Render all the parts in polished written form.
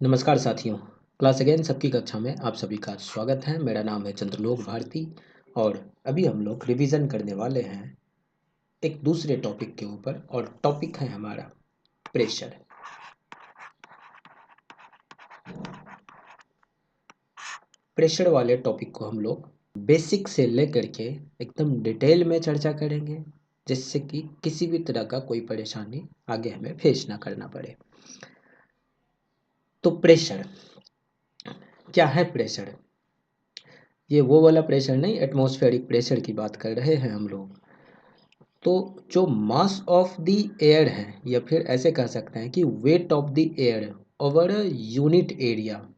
नमस्कार साथियों। Class again सबकी कक्षा में आप सभी का स्वागत है। मेरा नाम है चंद्रलोक भारती और अभी हम लोग रिवीजन करने वाले हैं एक दूसरे टॉपिक के ऊपर और टॉपिक है हमारा प्रेशर। प्रेशर वाले टॉपिक को हम लोग बेसिक से लेकर के एकदम डिटेल में चर्चा करेंगे, जिससे कि किसी भी तरह का कोई परेशानी आगे हमें फेस ना करना पड़े। तो प्रेशर क्या है? प्रेशर ये वो वाला प्रेशर नहीं, एटमॉस्फेरिक प्रेशर की बात कर रहे हैं हम लोग। तो जो मास ऑफ द एयर है, या फिर ऐसे कह सकते हैं कि wait of the air over a unit area,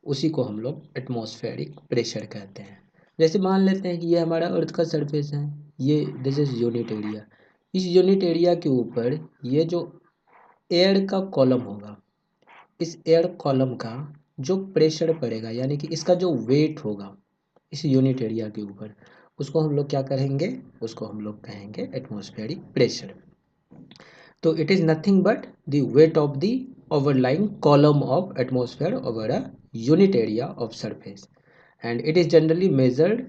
उसी को हम लोग एटमॉस्फेरिक प्रेशर कहते हैं। जैसे मान लेते हैं कि ये हमारा अर्थ का सरफेस है, ये दिस इज यूनिट एरिया। इस यूनिट एरिया के ऊपर ये जो एयर का कॉलम होगा, इस एयर कॉलम का जो प्रेशर पड़ेगा, यानी कि इसका जो वेट होगा इस यूनिट एरिया के ऊपर, उसको हम लोग क्या कहेंगे? उसको हम लोग कहेंगे एटमॉस्फेरिक प्रेशर। तो it is nothing but the weight of the overlying column of atmosphere over a unit area of surface, and it is generally measured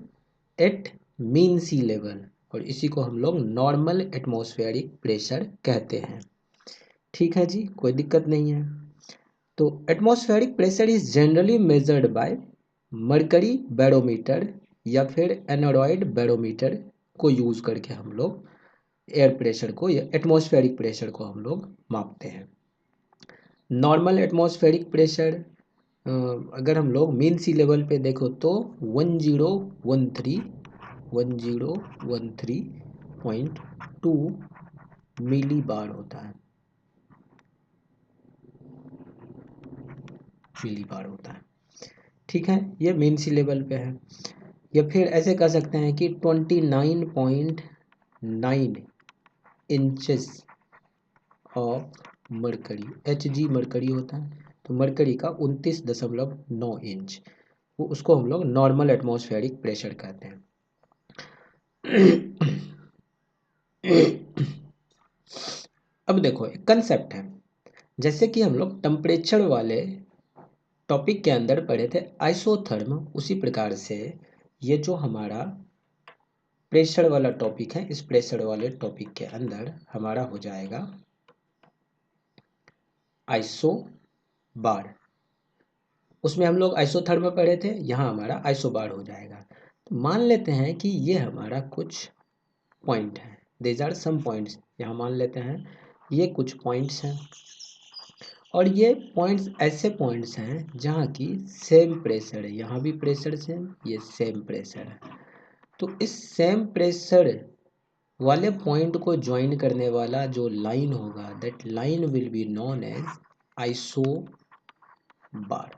at mean sea level, और इसी को हम लोग नॉर्मल एटमॉस्फेरिक प्रेशर कहते हैं। ठीक है जी, कोई दिक्कत नहीं है। तो atmospheric pressure is generally measured by mercury barometer या फिर एनोरॉइड बैरोमीटर को यूज करके हम लोग एयर प्रेशर को या एटमॉस्फेरिक प्रेशर को हम लोग मापते हैं। नॉर्मल एटमॉस्फेरिक प्रेशर अगर हम लोग मीन सी लेवल पे देखो तो 1013.2 मिली बार होता है। ठीक है, ये मीन सी लेवल पे है। या फिर ऐसे कह सकते हैं कि 29.9 inches of mercury, Hg mercury होता है, तो मरकरी का 29.9 इंच, वो उसको हम लोग नॉर्मल एटमॉस्फेरिक प्रेशर कहते हैं। अब देखो, एक कंसेप्ट है, जैसे कि हम लोग टेम्परेचर वाले टॉपिक के अंदर पढ़े थे आइसोथर्म, उसी प्रकार से ये जो हमारा प्रेशर वाला टॉपिक है, इस प्रेशर वाले टॉपिक के अंदर हमारा हो जाएगा आइसो बार। उसमें हम लोग आइसोथर्म पढ़े थे, यहाँ हमारा आइसोबार हो जाएगा। तो मान लेते हैं कि ये हमारा कुछ पॉइंट है, दीज आर सम पॉइंट्स, यहाँ मान लेते हैं ये कुछ पॉइंट्स हैं, और ये पॉइंट्स ऐसे पॉइंट्स हैं जहाँ की सेम प्रेशर है, यहाँ भी प्रेशर सेम, ये सेम प्रेशर है। तो इस सेम प्रेशर वाले पॉइंट को ज्वाइन करने वाला जो लाइन होगा, that line will be known as isobar.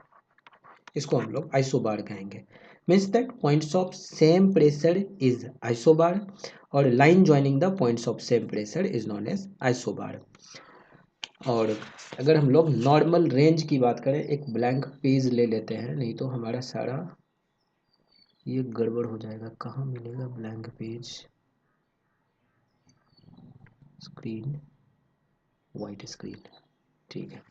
इसको हम लोग आइसोबार कहेंगे। Means that points of same pressure is isobar, और line joining the points of same pressure is known as isobar. और अगर हम लोग नॉर्मल रेंज की बात करें, एक ब्लैंक पेज ले लेते हैं, नहीं तो हमारा सारा ये गड़बड़ हो जाएगा। कहाँ मिलेगा blank page? Screen, white screen, ठीक है।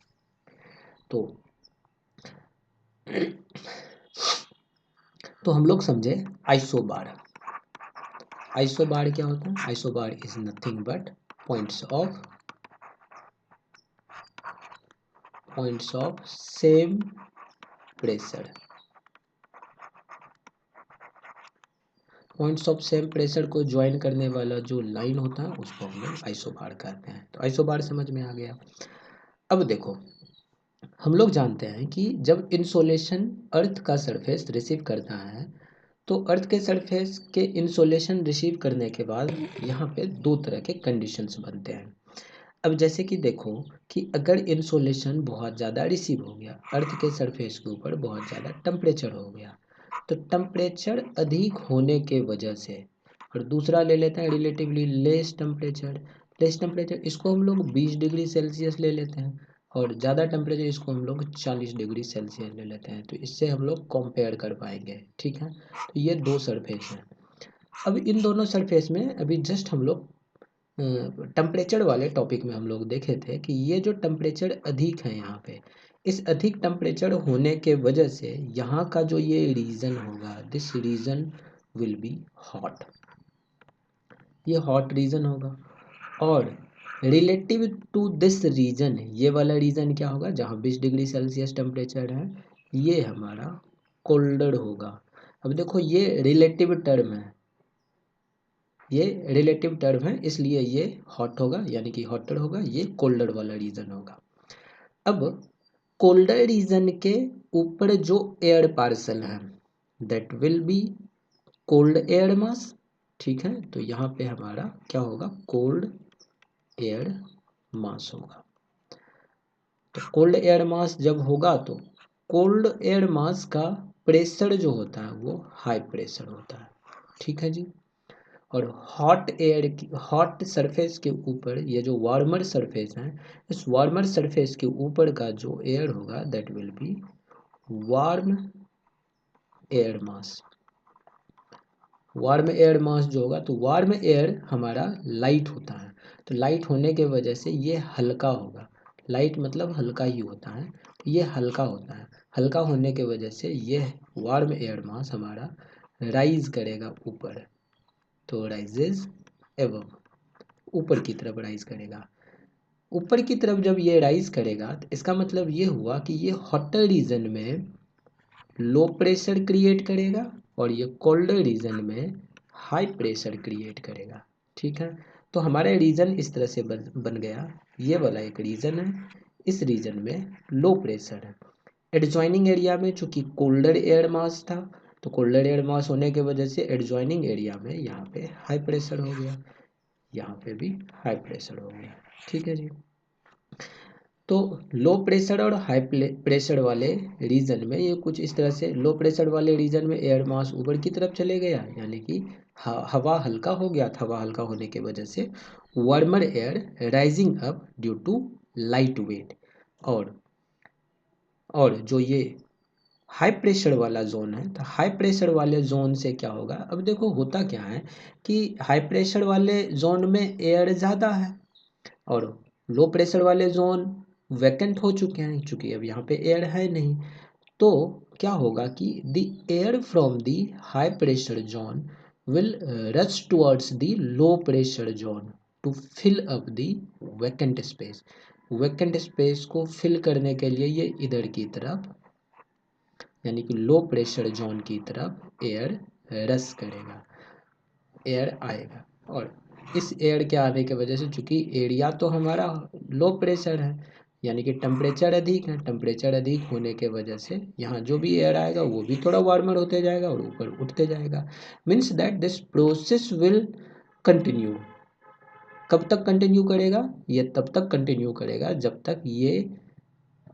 तो हम लोग समझे आइसोबार। आइसोबार क्या होता है? Isobar is nothing but points of same pressure. Points of same pressure को ज्वाइन करने वाला जो लाइन होता है, उसको हम लोग आइसोबार कहते हैं। तो आइसोबार समझ में आ गया। अब देखो, हम लोग जानते हैं कि जब इंसोलेशन अर्थ का सरफेस रिसीव करता है, तो अर्थ के सरफेस के इंसोलेशन रिसीव करने के बाद यहाँ पे दो तरह के कंडीशंस बनते हैं। अब जैसे कि देखो कि अगर इंसोलेशन बहुत ज़्यादा रिसीव हो गया, अर्थ के सरफेस के ऊपर बहुत ज़्यादा टेम्परेचर हो गया, तो टेम्परेचर अधिक होने के वजह से, और दूसरा ले लेते हैं relatively less temperature. Less temperature इसको हम लोग 20 डिग्री सेल्सियस ले लेते हैं, और ज़्यादा टेम्परेचर इसको हम लोग 40 डिग्री सेल्सियस ले लेते हैं। तो इससे हम लोग कंपेयर कर पाएंगे। ठीक है, तो ये दो सरफेस हैं। अब इन दोनों सरफेस में अभी जस्ट हम लोग टेम्परेचर वाले टॉपिक में हम लोग देखे थे कि ये जो टेम्परेचर अधिक है यहाँ पे, इस अधिक टेम्परेचर होने के वजह से यहाँ का जो ये रीजन होगा, this region will be hot, ये हॉट रीजन होगा। और रिलेटिव टू दिस रीजन, ये वाला रीजन क्या होगा, जहाँ 20 डिग्री सेल्सियस टेम्परेचर है, ये हमारा कोल्डर होगा। अब देखो ये रिलेटिव टर्म है, ये रिलेटिव टर्म है, इसलिए ये हॉट होगा, यानी कि हॉटर होगा, ये कोल्डर वाला रीजन होगा। अब कोल्डर रीजन के ऊपर जो एयर पार्सल है that will be cold air mass, ठीक है। तो यहाँ पे हमारा क्या होगा, कोल्ड एयर मास होगा। तो कोल्ड एयर मास जब होगा तो कोल्ड एयर मास का प्रेशर जो होता है वो हाई प्रेशर होता है, ठीक है जी। और हॉट एयर की, हॉट सरफेस के ऊपर ये जो वार्मर सरफेस है, इस वार्मर सरफेस के ऊपर का जो एयर होगा that will be warm air mass. Warm air mass जो होगा, तो वार्म एयर हमारा लाइट होता है, तो लाइट होने के वजह से ये हल्का होगा। लाइट मतलब हल्का ही होता है, तो ये हल्का होता है। हल्का होने के वजह से ये वार्म एयर मास हमारा राइज करेगा ऊपर, तो राइजेज एबव, ऊपर की तरफ राइज करेगा। ऊपर की तरफ जब ये राइज करेगा तो इसका मतलब ये हुआ कि ये हॉटर रीजन में लो प्रेशर क्रिएट करेगा और ये कोल्डर रीजन में हाई प्रेशर क्रिएट करेगा, ठीक है। तो हमारा रीजन इस तरह से बन गया, ये वाला एक रीजन है, इस रीजन में लो प्रेशर है। एडजॉइनिंग एरिया में चूंकि कोल्डर एयर मास था, तो कोल्डर एयर मास होने की वजह से एडजॉइनिंग एरिया में यहाँ पे हाई प्रेशर हो गया, यहाँ पे भी हाई प्रेशर हो गया, ठीक है जी। तो लो प्रेशर और हाई प्रेशर वाले रीजन में ये कुछ इस तरह से, लो प्रेशर वाले रीजन में एयर मास ऊपर की तरफ चले गया, यानी कि हवा हल्का हो गया था। हवा हल्का होने की वजह से warmer air rising up due to light weight. और जो ये हाई प्रेशर वाला जोन है, तो हाई प्रेशर वाले जोन से क्या होगा, अब देखो होता क्या है कि हाई प्रेशर वाले जोन में एयर ज़्यादा है और लो प्रेशर वाले जोन वैकेंट हो चुके हैं, चूंकि अब यहाँ पे एयर है नहीं। तो क्या होगा कि the air from the high pressure zone will rush towards the low pressure zone to fill up the vacant space. Vacant space को फिल करने के लिए ये इधर की तरफ, यानी कि लो प्रेशर जोन की तरफ एयर रश करेगा, एयर आएगा। और इस एयर के आने की वजह से चूंकि एरिया तो हमारा लो प्रेशर है, यानी कि टेम्परेचर अधिक है, टेम्परेचर अधिक होने के वजह से यहाँ जो भी एयर आएगा वो भी थोड़ा वार्मर होते जाएगा और ऊपर उठते जाएगा। Means that this process will continue. कब तक कंटिन्यू करेगा, ये तब तक कंटिन्यू करेगा जब तक ये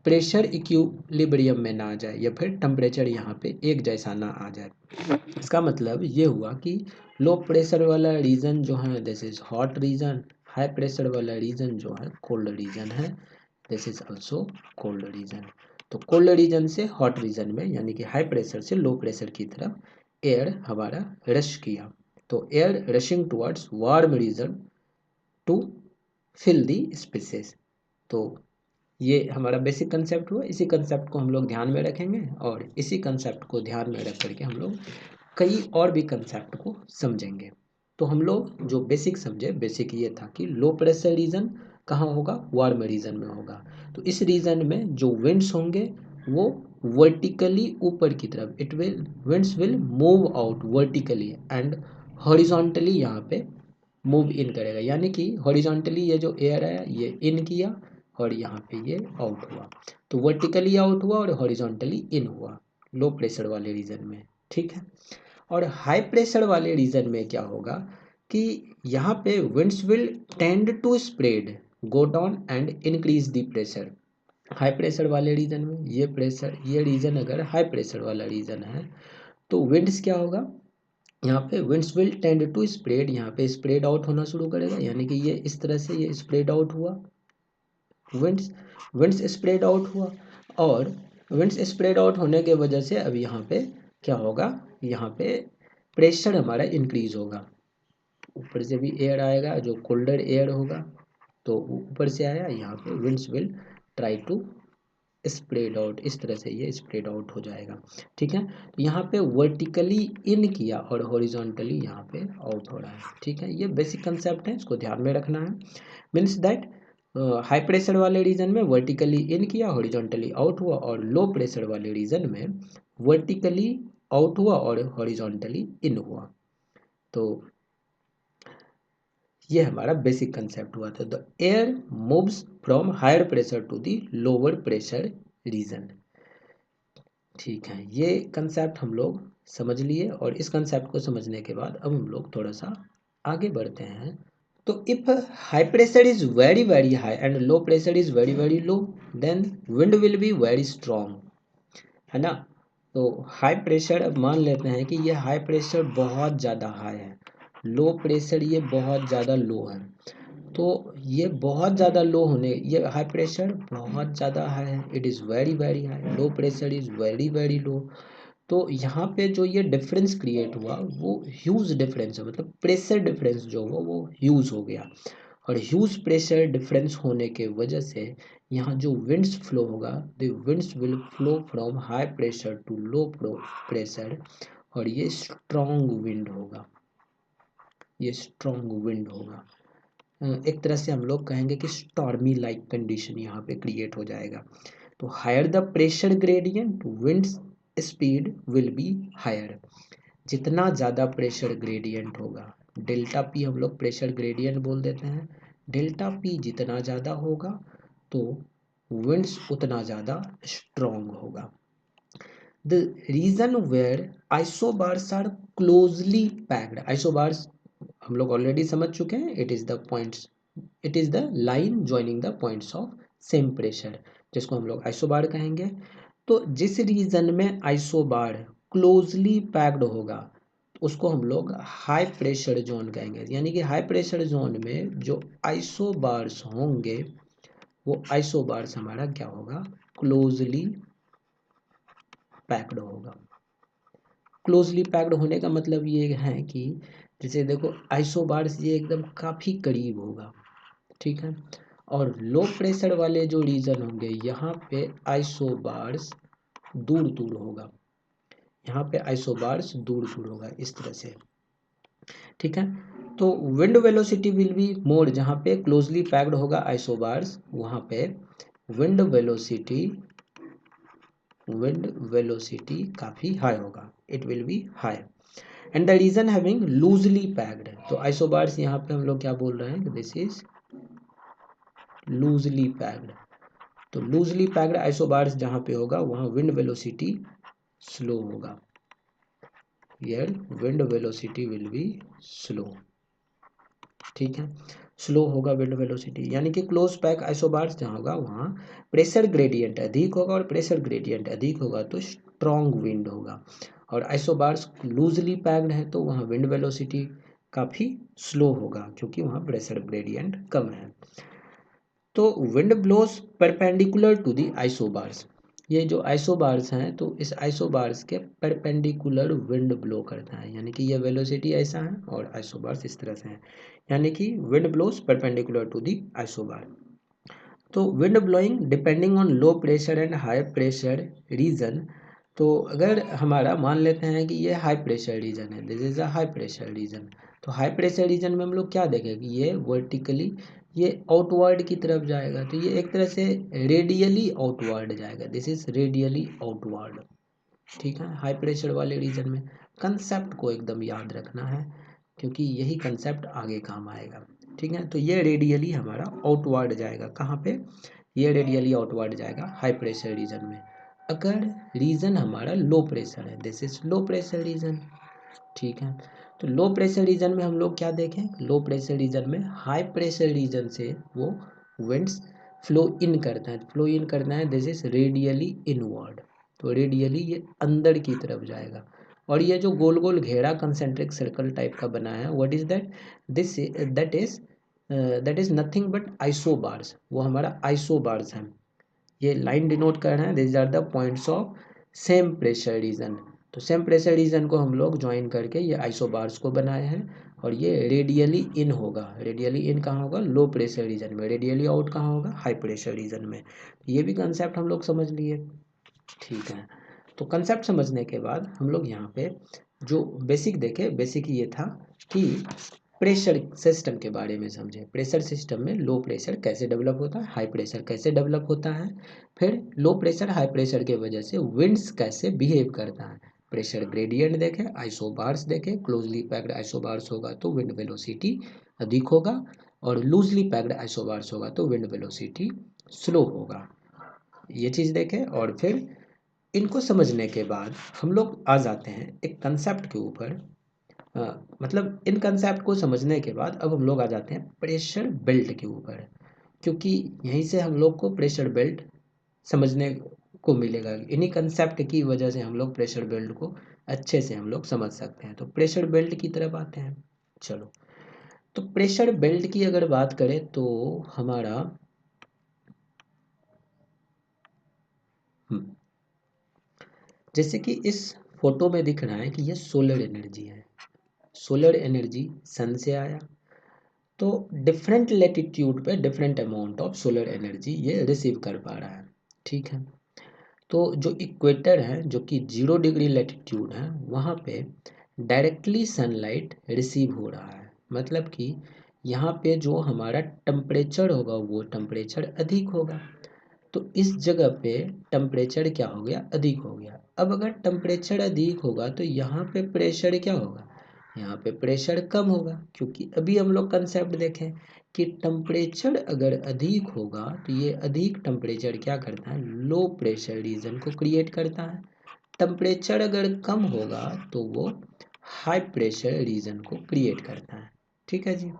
प्रेशर इक्विलिब्रियम में ना आ जाए, या फिर टेम्परेचर यहाँ पे एक जैसा ना आ जाए। इसका मतलब ये हुआ कि लो प्रेशर वाला रीजन जो है this is hot reason, high pressure वाला रीजन जो है कोल्ड रीजन है, this is also cold region. तो कोल्ड रीजन से हॉट रीजन में, यानी कि हाई प्रेशर से लो प्रेशर की तरफ एयर हमारा रश किया, तो air rushing towards warm region to fill the spaces. तो ये हमारा बेसिक कंसेप्ट हुआ। इसी कंसेप्ट को हम लोग ध्यान में रखेंगे और इसी कंसेप्ट को ध्यान में रख करके हम लोग कई और भी कंसेप्ट को समझेंगे। तो हम लोग जो बेसिक समझे, बेसिक ये था कि लो प्रेशर रीजन कहाँ होगा, वार्म रीजन में होगा। तो इस रीजन में जो विंड्स होंगे वो वर्टिकली ऊपर की तरफ, it will winds will move out vertically and horizontally यहाँ पे मूव इन करेगा, यानी कि हॉरिजॉन्टली ये जो एयर है ये इन किया और यहाँ पे ये आउट हुआ, तो वर्टिकली आउट हुआ और हॉरिजॉन्टली इन हुआ लो प्रेशर वाले रीजन में, ठीक है। और हाई प्रेशर वाले रीजन में क्या होगा कि यहाँ पे winds will tend to spread, go down and increase the pressure. High pressure वाले रीजन में ये प्रेशर, ये रीजन अगर हाई प्रेशर वाला रीजन है तो विंड्स क्या होगा, यहाँ पे winds will tend to spread, यहाँ पे स्प्रेड आउट होना शुरू करेगा, यानी कि ये इस तरह से ये स्प्रेड आउट हुआ, विंड्स विंड्स स्प्रेड आउट हुआ। और विंड्स स्प्रेड आउट होने के वजह से अब यहाँ पे क्या होगा, यहाँ पे प्रेशर हमारा इंक्रीज होगा, ऊपर से भी एयर आएगा जो कोल्डर एयर होगा, तो ऊपर से आया, यहाँ पे winds will try to spread out, इस तरह से ये स्प्रेड आउट हो जाएगा। ठीक है, तो यहाँ पे वर्टिकली इन किया और हॉरिजॉन्टली यहाँ पे आउट हो रहा है। ठीक है, ये बेसिक कंसेप्ट है, इसको ध्यान में रखना है। मीन्स दैट हाई प्रेशर वाले रीजन में वर्टिकली इन किया, हॉरिजॉन्टली आउट हुआ, और लो प्रेशर वाले रीजन में वर्टिकली आउट हुआ और हॉरिजॉन्टली इन हुआ। तो ये हमारा बेसिक कंसेप्ट हुआ था। The air moves from higher pressure to the lower pressure region. ठीक है, ये कंसेप्ट हम लोग समझ लिए, और इस कंसेप्ट को समझने के बाद अब हम लोग थोड़ा सा आगे बढ़ते हैं। तो if high pressure is very very high and low pressure is very very low, then wind will be very strong, है ना। तो हाई प्रेशर, अब मान लेते हैं कि ये हाई प्रेशर बहुत ज़्यादा हाई है, लो प्रेशर ये बहुत ज़्यादा लो है। तो ये बहुत ज़्यादा लो होने, ये हाई प्रेशर बहुत ज़्यादा हाई है, it is very very high, low pressure is very very लो। तो यहाँ पे जो ये डिफरेंस क्रिएट हुआ वो ह्यूज डिफरेंस है, मतलब प्रेशर डिफरेंस जो हुआ वो ह्यूज हो गया। और ह्यूज प्रेशर डिफरेंस होने के वजह से यहाँ जो विंड्स फ्लो होगा, the winds will flow from high pressure to low pressure, और ये स्ट्रॉन्ग विंड होगा, ये स्ट्रॉन्ग विंड होगा। एक तरह से हम लोग कहेंगे कि स्टॉर्मी लाइक कंडीशन यहाँ पे क्रिएट हो जाएगा। तो higher the pressure gradient, winds speed will be higher. जितना ज़्यादा प्रेशर ग्रेडियंट होगा, डेल्टा पी हम लोग प्रेशर ग्रेडियंट बोल देते हैं, डेल्टा पी जितना ज़्यादा होगा तो विंड्स उतना ज़्यादा स्ट्रॉन्ग होगा। The region where isobars are closely packed, isobars हम लोग ऑलरेडी समझ चुके हैं, it is the points, it is the line joining the points of same pressure, जिसको हम लोग आइसोबार कहेंगे। तो जिस रीजन में आइसोबार क्लोजली पैक्ड होगा उसको हम लोग हाई प्रेशर जोन कहेंगे। यानी कि हाई प्रेशर जोन में जो आइसोबार्स होंगे वो आइसोबार्स हमारा क्या होगा, क्लोजली पैक्ड होगा। क्लोजली पैक्ड होने का मतलब ये है कि जैसे देखो आइसोबार्स ये एकदम काफ़ी करीब होगा, ठीक है। और लो प्रेशर वाले जो रीजन होंगे यहाँ पे आइसोबार्स दूर दूर होगा, यहाँ पे आइसोबार्स दूर दूर होगा इस तरह से, ठीक है। तो wind velocity will be more, जहाँ पे क्लोजली पैक्ड होगा आइसोबार्स वहाँ पे विंड वेलोसिटी काफ़ी हाई होगा, it will be high. And the region having loosely packed, तो आइसोबार्स यहाँ पे हम लोग क्या बोल रहे हैं कि दिस इज लूजली पैक्ड। तो लूजली पैक्ड आइसोबार्स जहाँ पे होगा वहाँ विंड वेलोसिटी स्लो होगा, here wind velocity will be slow, ठीक है, स्लो होगा विंड वेलोसिटी। यानी कि क्लोज पैक आइसोबार्स जहाँ होगा वहाँ प्रेशर ग्रेडियंट अधिक होगा, और प्रेशर ग्रेडियंट अधिक होगा तो स्ट्रॉन्ग विंड होगा। और आइसोबार्स लूजली पैक्ड है तो वहाँ विंड वेलोसिटी काफ़ी स्लो होगा क्योंकि वहाँ प्रेशर ग्रेडियंट कम है। तो wind blows perpendicular to the isobars, ये जो आइसोबार्स हैं तो इस आइसोबार्स के परपेंडिकुलर विंड ब्लो करता है, यानी कि ये वेलोसिटी ऐसा है और आइसोबार्स इस तरह से हैं, यानी कि wind blows perpendicular to the isobar. तो wind blowing depending on low pressure and high pressure region, तो अगर हमारा मान लेते हैं कि ये हाई प्रेशर रीजन है, this is a high pressure region, तो हाई प्रेशर रीजन में हम लोग क्या देखें कि ये वर्टिकली ये आउटवर्ड की तरफ जाएगा, तो ये एक तरह से रेडियली आउटवर्ड जाएगा, दिस इज रेडियली आउटवर्ड, ठीक है। हाई प्रेशर वाले रीजन में कंसेप्ट को एकदम याद रखना है क्योंकि यही कंसेप्ट आगे काम आएगा, ठीक है। तो ये रेडियली हमारा आउटवर्ड जाएगा, कहाँ पे, ये रेडियली आउटवर्ड जाएगा हाई प्रेशर रीजन में। अगर रीजन हमारा लो प्रेशर है, this is low pressure region, ठीक है। तो लो प्रेशर रीजन में हम लोग क्या देखें, लो प्रेशर रीजन में हाई प्रेशर रीजन से वो विंड्स फ्लो इन करता है, फ्लो इन करना है, दिस इज रेडियली इनवर्ड, तो रेडियली ये अंदर की तरफ जाएगा। और ये जो गोल गोल घेरा कंसेंट्रिक सर्कल टाइप का बना है, what is that, this that is nothing but isobars, वो हमारा आइसोबार्स है, ये लाइन डिनोट कर रहे हैं, this are the points of same pressure region. तो सेम प्रेशर रीजन को हम लोग ज्वाइन करके ये आइसोबार्स को बनाए हैं, और ये रेडियली इन होगा। रेडियली इन कहाँ होगा? लो प्रेशर रीजन में। रेडियली आउट कहाँ होगा? हाई प्रेशर रीजन में। ये भी कंसेप्ट हम लोग समझ लिए। ठीक है, तो कंसेप्ट समझने के बाद हम लोग यहाँ पे जो बेसिक देखे, बेसिक ये था कि प्रेशर सिस्टम के बारे में समझे। प्रेशर सिस्टम में लो प्रेशर कैसे डेवलप होता है, हाई प्रेशर कैसे डेवलप होता है, फिर लो प्रेशर हाई प्रेशर के वजह से विंड्स कैसे बिहेव करता है। प्रेशर ग्रेडियंट देखे, आइसोबार्स देखे। क्लोजली पैक्ड आइसोबार्स होगा तो विंड वेलोसिटी अधिक होगा, और लूजली पैक्ड आइसोबार्स होगा तो विंड वेलोसिटी स्लो होगा। ये चीज़ देखें। और फिर इनको समझने के बाद हम लोग आ जाते हैं एक कंसेप्ट के ऊपर। मतलब इन कंसेप्ट को समझने के बाद अब हम लोग आ जाते हैं प्रेशर बेल्ट के ऊपर, क्योंकि यहीं से हम लोग को प्रेशर बेल्ट समझने को मिलेगा। इन्हीं कंसेप्ट की वजह से हम लोग प्रेशर बेल्ट को अच्छे से हम लोग समझ सकते हैं। तो प्रेशर बेल्ट की तरफ आते हैं। चलो, तो प्रेशर बेल्ट की अगर बात करें तो हमारा जैसे कि इस फोटो में दिख रहा है कि ये सोलर एनर्जी है। सोलर एनर्जी सन से आया, तो डिफरेंट लेटीट्यूड पे different amount of solar energy ये रिसीव कर पा रहा है। ठीक है, तो जो इक्वेटर है, जो कि 0 डिग्री लेटीट्यूड है, वहाँ पे डायरेक्टली सनलाइट रिसीव हो रहा है। मतलब कि यहाँ पे जो हमारा टेम्परेचर होगा वो टेम्परेचर अधिक होगा। तो इस जगह पे टेम्परेचर क्या हो गया? अधिक हो गया। अब अगर टेम्परेचर अधिक होगा तो यहाँ पे प्रेशर क्या होगा? यहाँ पे प्रेशर कम होगा, क्योंकि अभी हम लोग कंसेप्ट देखें कि टेम्परेचर अगर अधिक होगा तो ये अधिक टेम्परेचर क्या करता है? लो प्रेशर रीजन को क्रिएट करता है। टेम्परेचर अगर कम होगा तो वो हाई प्रेशर रीजन को क्रिएट करता है। ठीक है जी,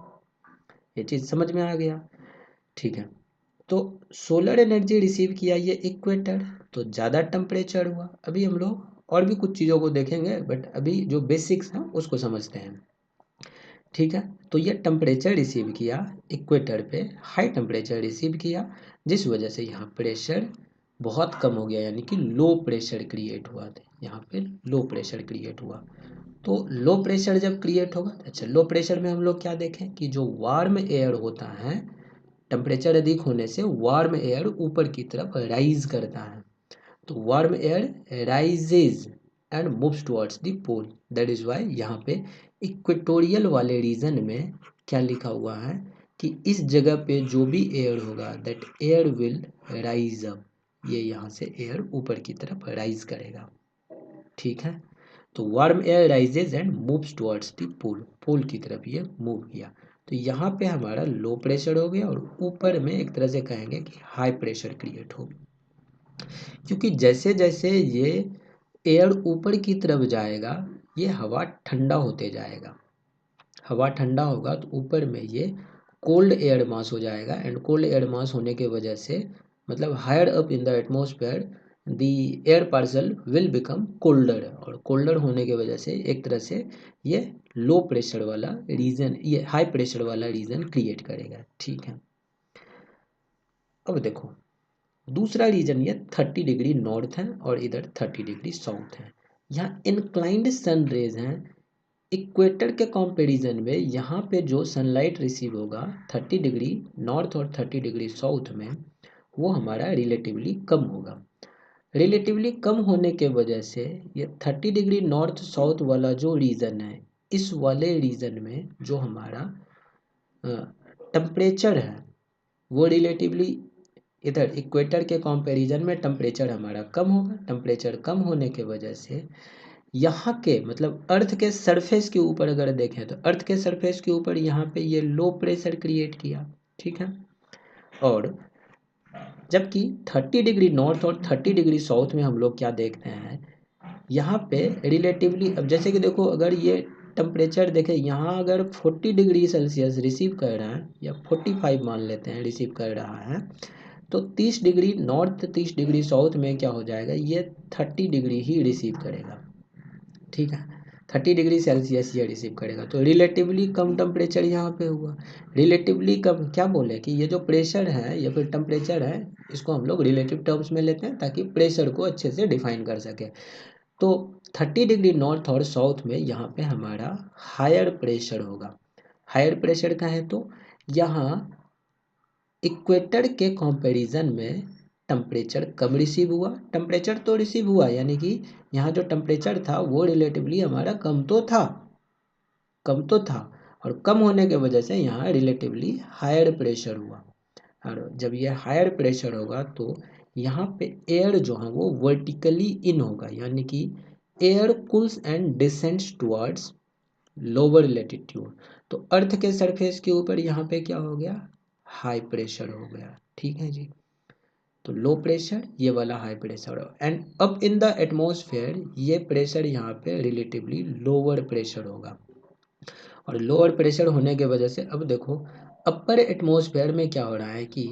ये चीज़ समझ में आ गया। ठीक है, तो सोलर एनर्जी रिसीव किया ये इक्वेटर, तो ज़्यादा टेम्परेचर हुआ। अभी हम लोग और भी कुछ चीज़ों को देखेंगे, बट अभी जो बेसिक्स हैं उसको समझते हैं। ठीक है, तो ये टेम्परेचर रिसीव किया इक्वेटर पे, हाई टेम्परेचर रिसीव किया, जिस वजह से यहाँ प्रेशर बहुत कम हो गया, यानी कि लो प्रेशर क्रिएट हुआ था। यहाँ पे लो प्रेशर क्रिएट हुआ। तो लो प्रेशर जब क्रिएट होगा, अच्छा लो प्रेशर में हम लोग क्या देखें कि जो वार्म एयर होता है, टेम्परेचर अधिक होने से वार्म एयर ऊपर की तरफ राइज करता है। तो warm air rises and moves towards the pole. That is why यहाँ पे इक्वेटोरियल वाले रीजन में क्या लिखा हुआ है कि इस जगह पे जो भी एयर होगा that air will rise up. ये यहाँ से एयर ऊपर की तरफ राइज करेगा। ठीक है, तो warm air rises and moves towards the pole. Pole की तरफ ये मूव किया, तो यहाँ पे हमारा लो प्रेशर हो गया, और ऊपर में एक तरह से कहेंगे कि हाई प्रेशर क्रिएट हो। क्योंकि जैसे जैसे ये एयर ऊपर की तरफ जाएगा ये हवा ठंडा होते जाएगा। हवा ठंडा होगा तो ऊपर में ये कोल्ड एयर मास हो जाएगा, एंड कोल्ड एयर मास होने के वजह से मतलब higher up in the atmosphere the air parcel will become colder, और कोल्डर होने की वजह से एक तरह से ये लो प्रेशर वाला रीजन, ये हाई प्रेशर वाला रीजन क्रिएट करेगा। ठीक है, अब देखो दूसरा रीजन ये 30 डिग्री नॉर्थ है और इधर 30 डिग्री साउथ है। यहाँ इंक्लाइंड सन रेज हैं। इक्वेटर के कंपैरिजन में यहाँ पे जो सनलाइट रिसीव होगा 30 डिग्री नॉर्थ और 30 डिग्री साउथ में, वो हमारा रिलेटिवली कम होगा। रिलेटिवली कम होने के वजह से ये 30 डिग्री नॉर्थ साउथ वाला जो रीजन है, इस वाले रीजन में जो हमारा टेम्परेचर है वो रिलेटिवली इधर इक्वेटर के कंपैरिजन में टेम्परेचर हमारा कम होगा। टेम्परेचर कम होने के वजह से यहाँ के मतलब अर्थ के सरफेस के ऊपर अगर देखें तो अर्थ के सरफेस के ऊपर यहाँ पे ये लो प्रेशर क्रिएट किया। ठीक है, और जबकि 30 डिग्री नॉर्थ और 30 डिग्री साउथ में हम लोग क्या देखते हैं, यहाँ पे रिलेटिवली, अब जैसे कि देखो अगर ये टेम्परेचर देखें यहाँ अगर 40 डिग्री सेल्सियस रिसीव कर रहा है, या 45 मान लेते हैं रिसीव कर रहा है, तो 30 डिग्री नॉर्थ 30 डिग्री साउथ में क्या हो जाएगा, ये 30 डिग्री ही रिसीव करेगा। ठीक है, 30 डिग्री सेल्सियस ये रिसीव करेगा, तो रिलेटिवली कम टेम्परेचर यहाँ पे हुआ। रिलेटिवली कम क्या बोले कि ये जो प्रेशर है या फिर टेम्परेचर है, इसको हम लोग रिलेटिव टर्म्स में लेते हैं ताकि प्रेशर को अच्छे से डिफाइन कर सके। तो 30 डिग्री नॉर्थ और साउथ में यहाँ पे हमारा हायर प्रेशर होगा। हायर प्रेशर का है तो यहाँ इक्वेटर के कंपैरिजन में टेम्परेचर कम रिसीव हुआ। टेम्परेचर तो रिसीव हुआ, यानी कि यहाँ जो टेम्परेचर था वो रिलेटिवली हमारा कम तो था, और कम होने के वजह से यहाँ रिलेटिवली हायर प्रेशर हुआ। और जब ये हायर प्रेशर होगा तो यहाँ पे एयर जो है वो वर्टिकली इन होगा, यानी कि air cools and descends towards lower latitude. तो अर्थ के सरफेस के ऊपर यहाँ पे क्या हो गया, हाई प्रेशर हो गया। ठीक है जी, तो लो प्रेशर, ये वाला high pressure, and up in the atmosphere ये प्रेशर यहाँ पे रिलेटिवली लोअर प्रेशर होगा। और लोअर प्रेशर होने के वजह से अब देखो अपर एटमॉस्फेयर में क्या हो रहा है कि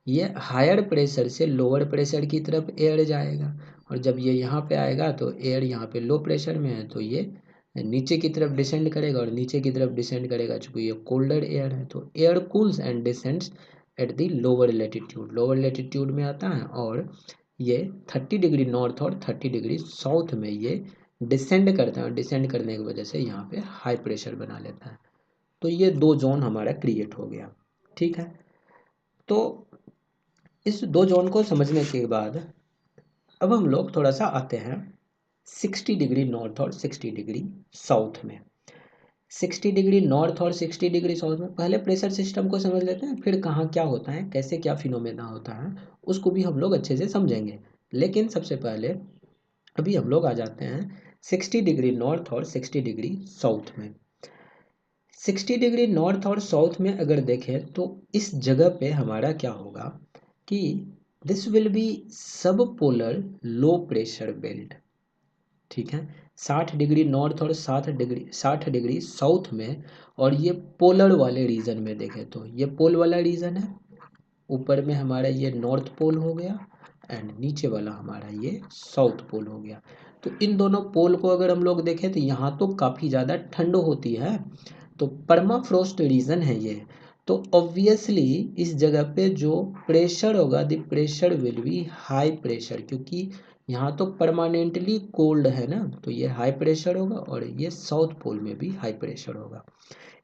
ये हायर प्रेशर से लोअर प्रेशर की तरफ एयर जाएगा, और जब ये यहाँ पे आएगा तो एयर यहाँ पे लो प्रेशर में है तो ये नीचे की तरफ डिसेंड करेगा, और नीचे की तरफ डिसेंड करेगा चूँकि ये कोल्डर एयर है तो air cools and descends at the lower latitude, lower latitude में आता है, और ये 30 डिग्री नॉर्थ और 30 डिग्री साउथ में ये डिसेंड करता है, और डिसेंड करने की वजह से यहाँ पे हाई प्रेशर बना लेता है। तो ये दो जोन हमारा क्रिएट हो गया। ठीक है, तो इस दो जोन को समझने के बाद अब हम लोग थोड़ा सा आते हैं 60 डिग्री नॉर्थ और 60 डिग्री साउथ में। 60 डिग्री नॉर्थ और 60 डिग्री साउथ में पहले प्रेशर सिस्टम को समझ लेते हैं, फिर कहाँ क्या होता है, कैसे क्या फिनोमेना होता है उसको भी हम लोग अच्छे से समझेंगे। लेकिन सबसे पहले अभी हम लोग आ जाते हैं 60 डिग्री नॉर्थ और 60 डिग्री साउथ में। 60 डिग्री नॉर्थ और साउथ में अगर देखें तो इस जगह पे हमारा क्या होगा कि दिस विल बी सब पोलर लो प्रेशर बेल्ट। ठीक है, 60 डिग्री नॉर्थ और 60 डिग्री साउथ में, और ये पोलर वाले रीजन में देखें तो ये पोल वाला रीजन है, ऊपर में हमारा ये नॉर्थ पोल हो गया एंड नीचे वाला हमारा ये साउथ पोल हो गया। तो इन दोनों पोल को अगर हम लोग देखें तो यहाँ तो काफ़ी ज़्यादा ठंड होती है, तो परमाफ्रॉस्ट रीजन है ये। तो ऑब्वियसली इस जगह पे जो प्रेशर होगा the pressure will be high pressure, क्योंकि यहाँ तो परमानेंटली कोल्ड है ना, तो ये हाई प्रेशर होगा, और ये साउथ पोल में भी हाई प्रेशर होगा।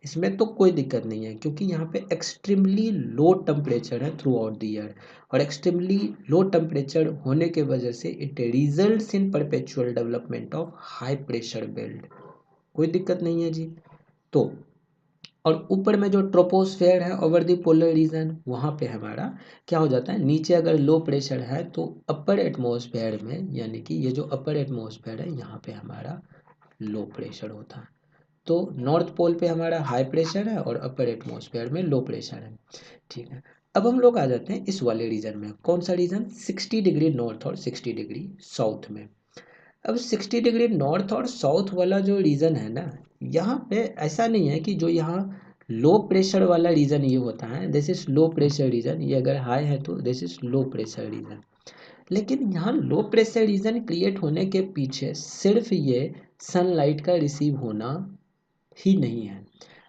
इसमें तो कोई दिक्कत नहीं है क्योंकि यहाँ पे एक्सट्रीमली लो टेम्परेचर है थ्रू आउट द ईयर, और एक्सट्रीमली लो टेम्परेचर होने के वजह से it results in perpetual development of high pressure belt. कोई दिक्कत नहीं है जी। तो और ऊपर में जो ट्रोपोस्फेयर है ओवर द पोलर रीजन, वहाँ पे हमारा क्या हो जाता है, नीचे अगर लो प्रेशर है तो अपर एटमॉस्फेयर में, यानी कि ये जो अपर एटमॉस्फेयर है यहाँ पे हमारा लो प्रेशर होता है। तो नॉर्थ पोल पे हमारा हाई प्रेशर है और अपर एटमॉस्फेयर में लो प्रेशर है। ठीक है, अब हम लोग आ जाते हैं इस वाले रीजन में। कौन सा रीजन, 60 डिग्री नॉर्थ और 60 डिग्री साउथ में। अब 60 डिग्री नॉर्थ और साउथ वाला जो रीजन है ना, यहाँ पे ऐसा नहीं है कि जो यहाँ लो प्रेशर वाला रीजन ये होता है this is low pressure region, ये अगर हाई है तो this is low pressure region. लेकिन यहाँ लो प्रेशर रीजन क्रिएट होने के पीछे सिर्फ ये सनलाइट का रिसीव होना ही नहीं है।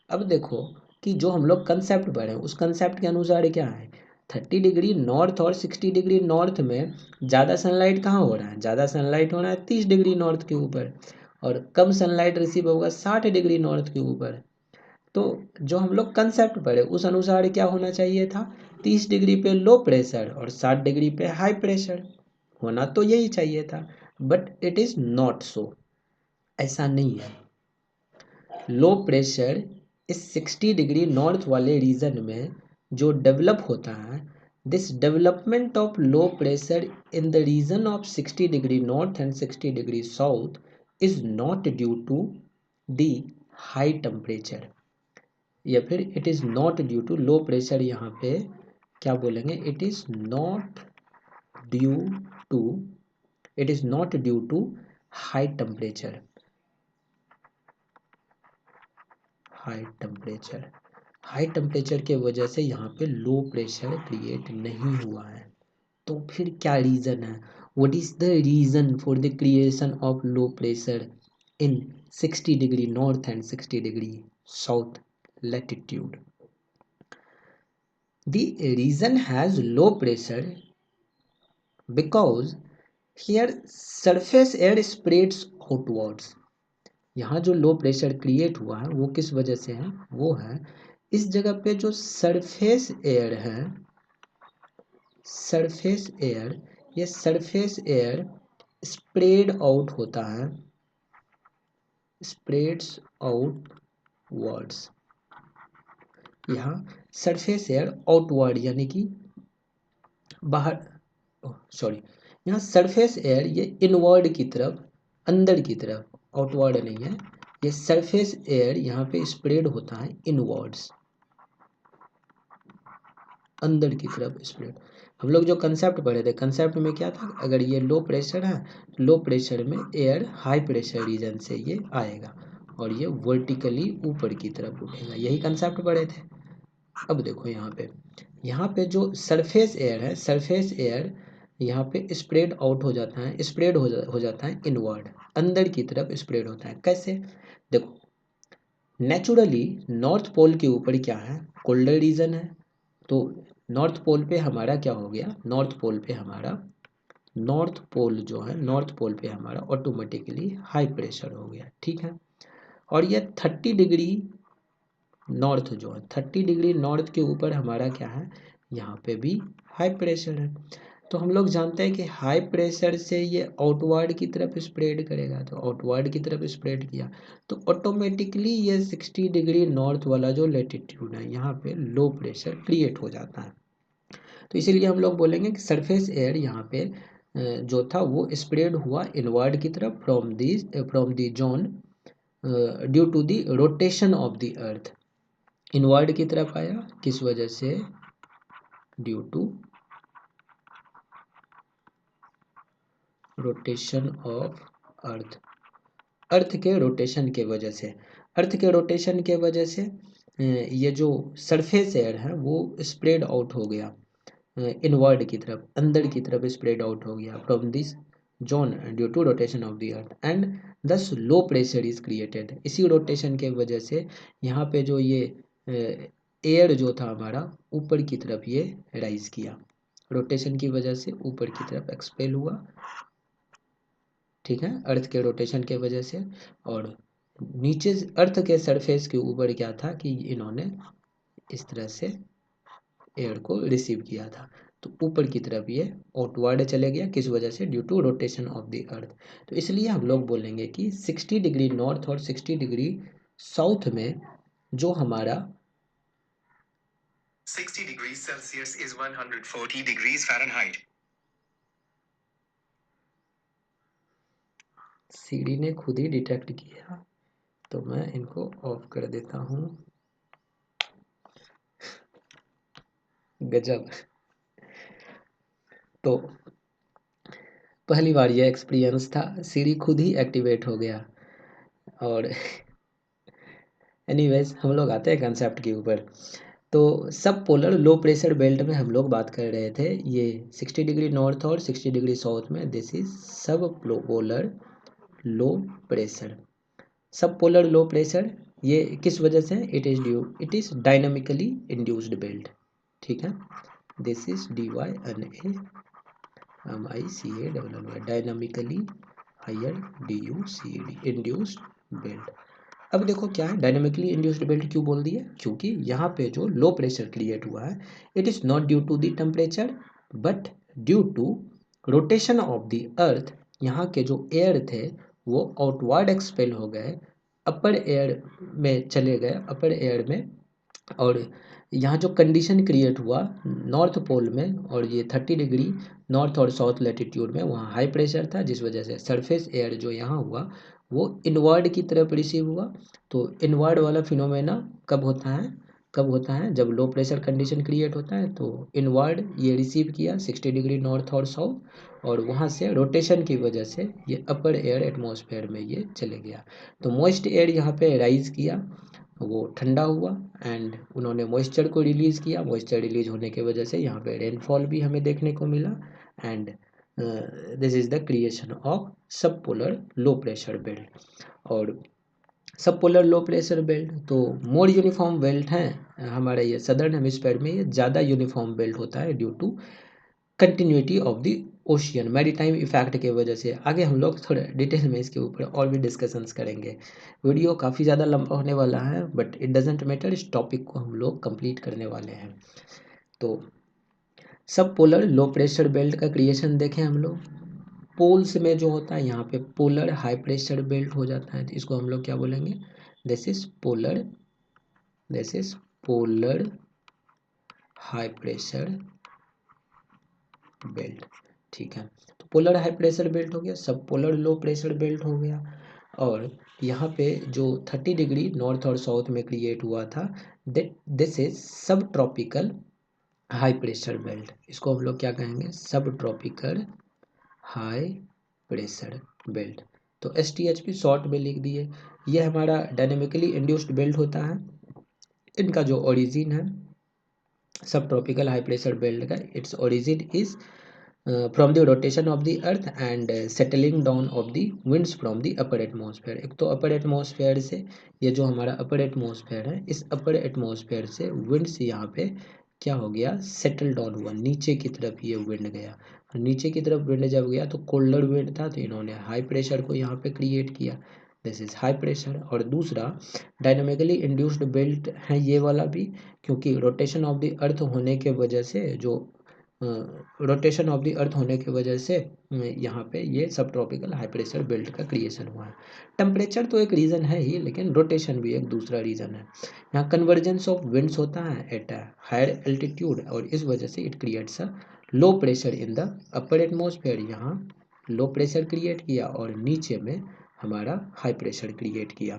अब देखो कि जो हम लोग कंसेप्ट पढ़े उस कंसेप्ट के अनुसार क्या है, 30 डिग्री नॉर्थ और 60 डिग्री नॉर्थ में ज़्यादा सनलाइट कहाँ हो रहा है, ज़्यादा सनलाइट हो रहा है 30 डिग्री नॉर्थ के ऊपर, और कम सनलाइट रिसीव होगा 60 डिग्री नॉर्थ के ऊपर। तो जो हम लोग कंसेप्ट पढ़े उस अनुसार क्या होना चाहिए था, 30 डिग्री पे लो प्रेशर और 60 डिग्री पे हाई प्रेशर, होना तो यही चाहिए था, but it is not so, ऐसा नहीं है। लो प्रेशर इस 60 डिग्री नॉर्थ वाले रीजन में जो डेवलप होता है, this development of low pressure in the region of 60 degree north and 60 degree south is not due to the high temperature, या फिर it is not due to low pressure, यहाँ पे क्या बोलेंगे, it is not due to, it is not due to high temperature, high temperature, high temperature के वजह से यहाँ पे लो प्रेशर क्रिएट नहीं हुआ है। तो फिर क्या रीज़न है, what is the reason for the creation of low pressure in 60 degree north and 60 degree south latitude? The region has low pressure because here surface air spreads outwards. यहाँ जो low pressure create हुआ है वो किस वजह से है, वो है इस जगह पे जो सरफेस एयर है, सरफेस एयर, ये सरफेस एयर स्प्रेड आउट होता है, स्प्रेड्स आउटवर्ड्स। यहाँ सरफेस एयर आउटवर्ड यानी कि बाहर, सॉरी, यहाँ सरफेस एयर ये इनवर्ड की तरफ, अंदर की तरफ, आउटवर्ड नहीं है, ये सरफेस एयर यहाँ पे स्प्रेड होता है इनवर्ड्स, अंदर की तरफ स्प्रेड। हम लोग जो कंसेप्ट पढ़े थे, कंसेप्ट में क्या था, अगर ये लो प्रेशर है, लो प्रेशर में एयर हाई प्रेशर रीजन से ये आएगा और ये वर्टिकली ऊपर की तरफ उठेगा, यही कंसेप्ट पढ़े थे। अब देखो यहाँ पे जो सरफेस एयर है, सरफेस एयर यहाँ पे स्प्रेड आउट हो जाता है, स्प्रेड हो जाता है इनवर्ड, अंदर की तरफ स्प्रेड होता है। कैसे, देखो नेचुरली नॉर्थ पोल के ऊपर क्या है, कोल्डर रीजन है, तो नॉर्थ पोल पे हमारा क्या हो गया, नॉर्थ पोल पे हमारा, नॉर्थ पोल जो है, नॉर्थ पोल पे हमारा ऑटोमेटिकली हाई प्रेशर हो गया, ठीक है। और ये 30 डिग्री नॉर्थ जो है, 30 डिग्री नॉर्थ के ऊपर हमारा क्या है, यहाँ पे भी हाई प्रेशर है। तो हम लोग जानते हैं कि हाई प्रेशर से ये आउटवर्ड की तरफ स्प्रेड करेगा, तो आउटवर्ड की तरफ स्प्रेड किया तो ऑटोमेटिकली ये 60 डिग्री नॉर्थ वाला जो लेटीट्यूड है यहाँ पे लो प्रेशर क्रिएट हो जाता है। तो इसीलिए हम लोग बोलेंगे कि सरफेस एयर यहाँ पे जो था वो स्प्रेड हुआ इनवर्ड की तरफ from the zone due to the rotation of the earth. Inward की तरफ आया किस वजह से, due to rotation of earth, earth के रोटेशन के वजह से, अर्थ के रोटेशन के वजह से ये जो सरफेस एयर है वो स्प्रेड आउट हो गया इनवर्ड की तरफ, अंदर की तरफ स्प्रेड आउट हो गया from this zone due to rotation of the earth and this low pressure is created. इसी रोटेशन के वजह से यहाँ पे जो ये एयर जो था हमारा ऊपर की तरफ ये राइज किया, रोटेशन की वजह से ऊपर की तरफ एक्सपेल हुआ, ठीक है, अर्थ के रोटेशन के वजह से। और नीचे अर्थ के सरफेस के ऊपर क्या था कि इन्होंने इस तरह से एयर को रिसीव किया था, तो ऊपर की तरफ ये आउटवर्ड चले गया, किस वजह से, due to rotation of the earth. तो इसलिए हम लोग बोलेंगे कि 60 डिग्री नॉर्थ और 60 डिग्री साउथ में जो हमारा 60 degrees Celsius is 140 degrees Fahrenheit. सीढ़ी ने खुद ही डिटेक्ट किया, तो मैं इनको ऑफ कर देता हूँ। गजब। तो पहली बार ये एक्सपीरियंस था, सीढ़ी खुद ही एक्टिवेट हो गया। और एनीवेज हम लोग आते हैं कंसेप्ट के ऊपर। तो सब पोलर लो प्रेशर बेल्ट में हम लोग बात कर रहे थे, ये 60 डिग्री नॉर्थ और 60 डिग्री साउथ में, this is sub polar low pressure. Sub polar low pressure ये किस वजह से, it is dynamically induced belt, ठीक है, this is DYNAMICA dynamically higher DUCED induced belt. अब देखो क्या है, डायनामिकली इंड्यूस्ड बेल्ट क्यों बोल दिया, क्योंकि यहाँ पे जो लो प्रेशर क्रिएट हुआ है it is not due to the temperature but due to rotation of the earth. यहाँ के जो एयर थे वो आउटवर्ड एक्सपेल हो गए, अपर एयर में चले गए, अपर एयर में। और यहाँ जो कंडीशन क्रिएट हुआ नॉर्थ पोल में, और ये 30 डिग्री नॉर्थ और साउथ लैटिट्यूड में, वहाँ हाई प्रेशर था, जिस वजह से सरफेस एयर जो यहाँ हुआ वो इनवर्ड की तरफ रिसीव हुआ। तो इनवर्ड वाला फिनोमेना कब होता है, कब होता है, जब लो प्रेशर कंडीशन क्रिएट होता है, तो इनवर्ड ये रिसीव किया 60 डिग्री नॉर्थ और साउथ, और वहाँ से रोटेशन की वजह से ये अपर एयर एटमॉस्फेयर में ये चले गया। तो मॉइस्ट एयर यहाँ पे राइज किया, वो ठंडा हुआ एंड उन्होंने मॉइस्चर को रिलीज़ किया, मॉइस्चर रिलीज होने की वजह से यहाँ पे रेनफॉल भी हमें देखने को मिला and this is the creation of सब पोलर लो प्रेशर बेल्ट। और sub polar low pressure belt तो मोर यूनिफॉर्म बेल्ट हैं हमारे ये सदर्न हेमिस्फेयर में, ये ज़्यादा यूनिफॉर्म बेल्ट होता है due to continuity of the ocean maritime effect के वजह से। आगे हम लोग थोड़ा डिटेल में इसके ऊपर और भी डिस्कशंस करेंगे। वीडियो काफ़ी ज़्यादा लंबा होने वाला है, बट इट डजेंट मैटर, इस टॉपिक को हम लोग कंप्लीट करने वाले हैं। तो सब पोलर लो प्रेशर बेल्ट का क्रिएशन देखें हम लोग। पोल्स में जो होता है यहाँ पे पोलर हाई प्रेशर बेल्ट हो जाता है, तो इसको हम लोग क्या बोलेंगे, this is polar high pressure belt. ठीक है, तो पोलर हाई प्रेशर बेल्ट हो गया, सब पोलर लो प्रेशर बेल्ट हो गया। और यहाँ पे जो 30 डिग्री नॉर्थ और साउथ में क्रिएट हुआ था, दैट दिस इज सब ट्रॉपिकल हाई प्रेशर बेल्ट। इसको हम लोग क्या कहेंगे, सब ट्रॉपिकल हाई प्रेशर बेल्ट। तो STHB शॉर्ट में लिख दिए। ये हमारा डायनेमिकली इंड्यूस्ड बेल्ट होता है। इनका जो ओरिजिन है sub tropical high pressure belt का, its origin is from the rotation of the earth and settling down of the winds from the upper atmosphere. एक तो अपर एटमॉस्फेयर से, ये जो हमारा अपर एटमॉस्फेयर है, इस अपर एटमॉस्फेयर से विंड्स यहाँ पे क्या हो गया, सेटल डाउन हुआ, नीचे की तरफ ये विंड गया। नीचे की तरफ विंड जब गया तो कोल्डर विंड था, तो इन्होंने हाई प्रेशर को यहाँ पे क्रिएट किया, दिस इज हाई प्रेशर। और दूसरा डायनामिकली इंड्यूस्ड बेल्ट है ये वाला भी, क्योंकि रोटेशन ऑफ द अर्थ होने के वजह से, जो रोटेशन ऑफ द अर्थ होने की वजह से यहाँ पे ये सब ट्रॉपिकल हाई प्रेशर बेल्ट का क्रिएशन हुआ है। टेम्परेचर तो एक रीज़न है ही, लेकिन रोटेशन भी एक दूसरा रीज़न है। यहाँ कन्वर्जेंस ऑफ विंड्स होता है एट अ हायर एल्टीट्यूड, और इस वजह से it creates a low pressure in the upper atmosphere. यहाँ लो प्रेशर क्रिएट किया और नीचे में हमारा हाई प्रेशर क्रिएट किया।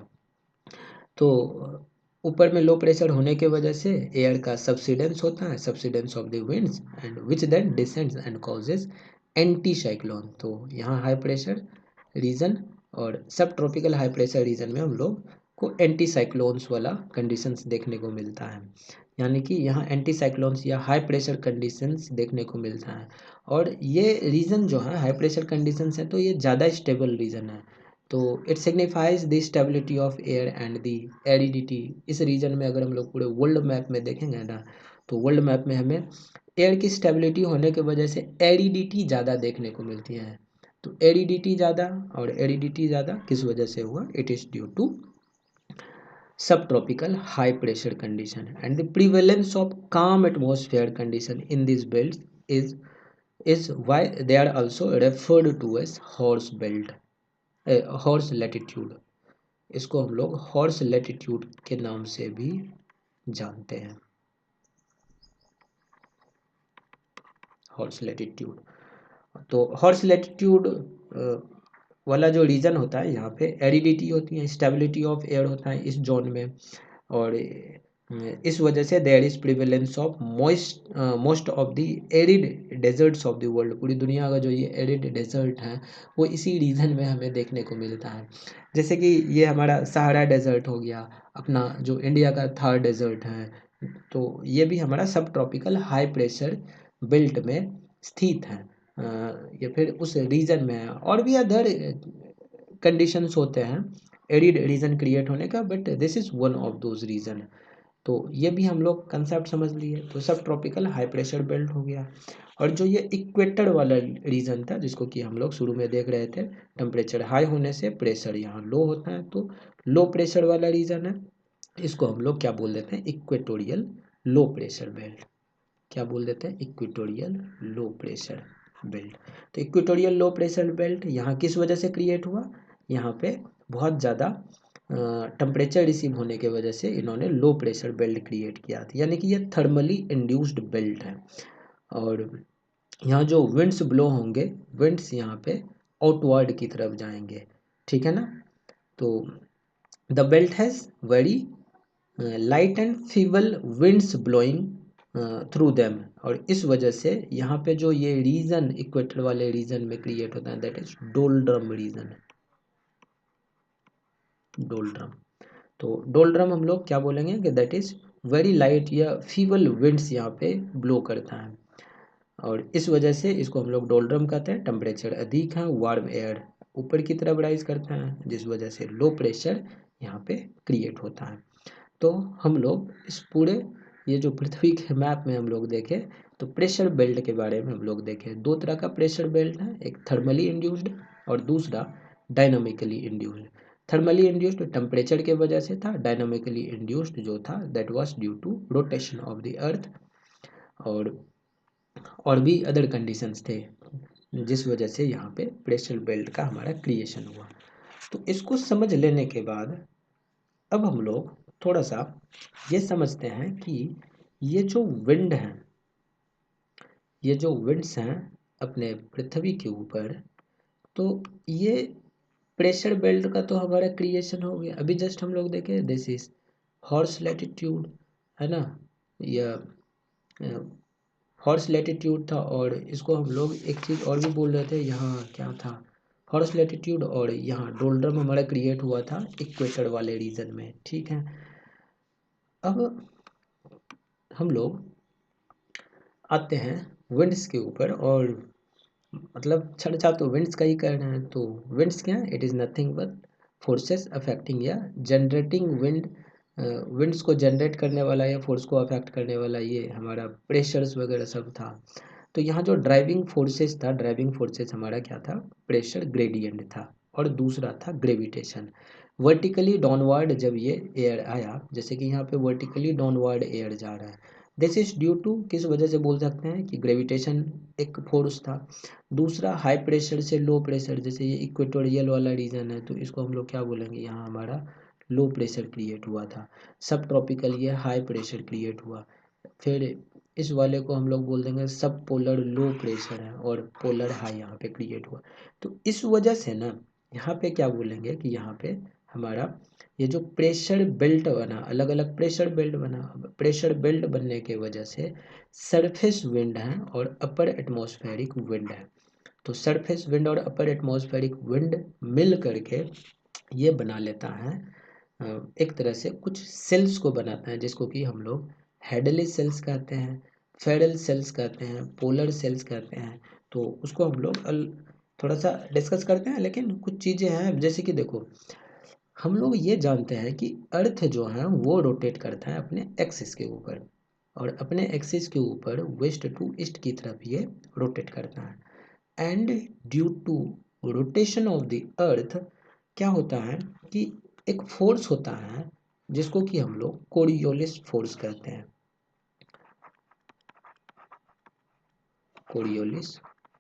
तो ऊपर में लो प्रेशर होने के वजह से एयर का सबसिडेंस होता है, subsidence of the winds, and which then descends and causes anti cyclone. तो यहाँ हाई प्रेशर रीजन और सब ट्रॉपिकल हाई प्रेशर रीजन में हम लोग को एंटी साइक्लोन्स वाला कंडीशंस देखने को मिलता है, यानी कि यहाँ एंटी साइक्लोन्स या हाई प्रेशर कंडीशंस देखने को मिलता है। और ये रीजन जो है हाई प्रेशर कंडीशंस है, तो ये ज़्यादा स्टेबल रीजन है। तो it signifies the stability of air and the aridity. इस रीजन में अगर हम लोग पूरे वर्ल्ड मैप में देखेंगे ना, तो वर्ल्ड मैप में हमें एयर की स्टेबिलिटी होने की वजह से एरिडिटी ज़्यादा देखने को मिलती है। तो एरिडिटी ज़्यादा, और एरिडिटी ज़्यादा किस वजह से हुआ, इट इज़ ड्यू टू सब tropical high pressure condition and the prevalence of calm atmosphere condition in these belts is why they are also referred to as horse belt, horse latitude. इसको हम लोग horse latitude के नाम से भी जानते हैं, हॉर्स लैटिट्यूड। तो हॉर्स लैटिट्यूड वाला जो रीजन होता है, यहाँ पे एरिडिटी होती है, स्टेबिलिटी ऑफ एयर होता है इस जोन में, और इस वजह से there is prevalence of most of the arid deserts of the world. पूरी दुनिया का जो ये एरिड डेजर्ट है वो इसी रीजन में हमें देखने को मिलता है। जैसे कि ये हमारा सहारा डेजर्ट हो गया, अपना जो इंडिया का थार डेजर्ट है, तो ये भी हमारा सब ट्रॉपिकल हाई प्रेशर बेल्ट में स्थित है, या फिर उस रीजन में है। और भी अदर कंडीशंस होते हैं एरिड रीजन क्रिएट होने का, but this is one of those region. तो ये भी हम लोग कंसेप्ट समझ लिए। तो सब ट्रॉपिकल हाई प्रेशर बेल्ट हो गया। और जो ये इक्वेटर वाला रीजन था, जिसको कि हम लोग शुरू में देख रहे थे, टेम्परेचर हाई होने से प्रेशर यहाँ लो होता है, तो लो प्रेशर वाला रीजन है, इसको हम लोग क्या बोल देते हैं, इक्वेटोरियल लो प्रेशर बेल्ट। क्या बोल देते हैं, इक्वेटोरियल लो प्रेशर बेल्ट। तो इक्वेटोरियल लो प्रेशर बेल्ट यहाँ किस वजह से क्रिएट हुआ, यहाँ पे बहुत ज़्यादा टेम्परेचर रिसीव होने के वजह से इन्होंने लो प्रेशर बेल्ट क्रिएट किया था, यानी कि ये थर्मली इंड्यूस्ड बेल्ट है। और यहाँ जो विंड्स ब्लो होंगे, विंड्स यहाँ पे आउटवर्ड की तरफ जाएंगे, ठीक है ना। तो the belt has very light and feeble winds blowing through them. और इस वजह से यहाँ पे जो ये रीजन इक्वेटर वाले रीजन में क्रिएट होता है, that is doldrum region, doldrum. तो डोल्ड्रम हम लोग क्या बोलेंगे कि दैट इज वेरी लाइट या फीबल विंड्स यहाँ पे ब्लो करता है, और इस वजह से इसको हम लोग डोल्ड्रम कहते हैं। टेम्परेचर अधिक है, वार्म एयर ऊपर की तरफ राइज करता है, जिस वजह से लो प्रेशर यहाँ पे क्रिएट होता है। तो हम लोग इस पूरे ये जो पृथ्वी के मैप में हम लोग देखें, तो प्रेशर बेल्ट के बारे में हम लोग देखें, दो तरह का प्रेशर बेल्ट है, एक थर्मली इंड्यूस्ड और दूसरा dynamically induced. Thermally induced temperature के वजह से था, डायनामिकली इंड्यूस्ड जो था that was due to rotation of the earth, और भी अदर कंडीशंस थे जिस वजह से यहाँ पे प्रेशर बेल्ट का हमारा क्रिएशन हुआ। तो इसको समझ लेने के बाद अब हम लोग थोड़ा सा ये समझते हैं कि ये जो विंड हैं, ये जो विंड्स हैं अपने पृथ्वी के ऊपर, तो ये प्रेशर बेल्ट का तो हमारा क्रिएशन हो गया। अभी जस्ट हम लोग देखें, दिस इज हॉर्स लैटिट्यूड, है ना, या हॉर्स लैटिट्यूड था, और इसको हम लोग एक चीज़ और भी बोल रहे थे, यहाँ क्या था, हॉर्स लैटिट्यूड, और यहाँ डोल्ड्रम हमारा क्रिएट हुआ था इक्वेटर वाले रीजन में, ठीक है। अब हम लोग आते हैं विंड्स के ऊपर, और मतलब चर्चा तो विंड्स का ही कर रहे हैं। तो विंड्स क्या है, it is nothing but forces affecting या जनरेटिंग विंड। विंड्स को जनरेट करने वाला या फोर्स को अफेक्ट करने वाला ये हमारा प्रेशर्स वगैरह सब था। तो यहाँ जो ड्राइविंग फोर्सेस था, ड्राइविंग फोर्सेस हमारा क्या था, प्रेशर ग्रेडियंट था, और दूसरा था ग्रेविटेशन। वर्टिकली डाउनवर्ड जब ये एयर आया, जैसे कि यहाँ पे वर्टिकली डाउनवर्ड एयर जा रहा है, दिस इज ड्यू टू, किस वजह से बोल सकते हैं कि ग्रेविटेशन एक फोर्स था। दूसरा हाई प्रेशर से लो प्रेशर, जैसे ये इक्वेटोरियल वाला रीजन है, तो इसको हम लोग क्या बोलेंगे, यहाँ हमारा लो प्रेशर क्रिएट हुआ था। सब ट्रॉपिकल ये हाई प्रेशर क्रिएट हुआ। फिर इस वाले को हम लोग बोल देंगे सब पोलर लो प्रेशर है, और पोलर हाई यहाँ पे क्रिएट हुआ। तो इस वजह से ना यहाँ पे क्या बोलेंगे कि यहाँ पे हमारा ये जो प्रेशर बेल्ट बना, अलग अलग प्रेशर बेल्ट बना, प्रेशर बेल्ट बनने के वजह से सरफेस विंड है और अपर एटमॉस्फेरिक विंड है। तो सरफेस विंड और अपर एटमॉस्फेरिक विंड मिल करके ये बना लेता है एक तरह से कुछ सेल्स को बनाता है, जिसको कि हम लोग हेडली सेल्स कहते हैं, फेडल सेल्स कहते हैं, पोलर सेल्स कहते हैं। तो उसको हम लोग थोड़ा सा डिस्कस करते हैं, लेकिन कुछ चीज़ें हैं, जैसे कि देखो, हम लोग ये जानते हैं कि अर्थ जो है वो रोटेट करता है अपने एक्सिस के ऊपर, और अपने एक्सिस के ऊपर वेस्ट टू ईस्ट की तरफ ये रोटेट करता है। And due to rotation of the earth क्या होता है कि एक फोर्स होता है जिसको कि हम लोग कोरियोलिस फोर्स कहते हैं, कोरियोलिस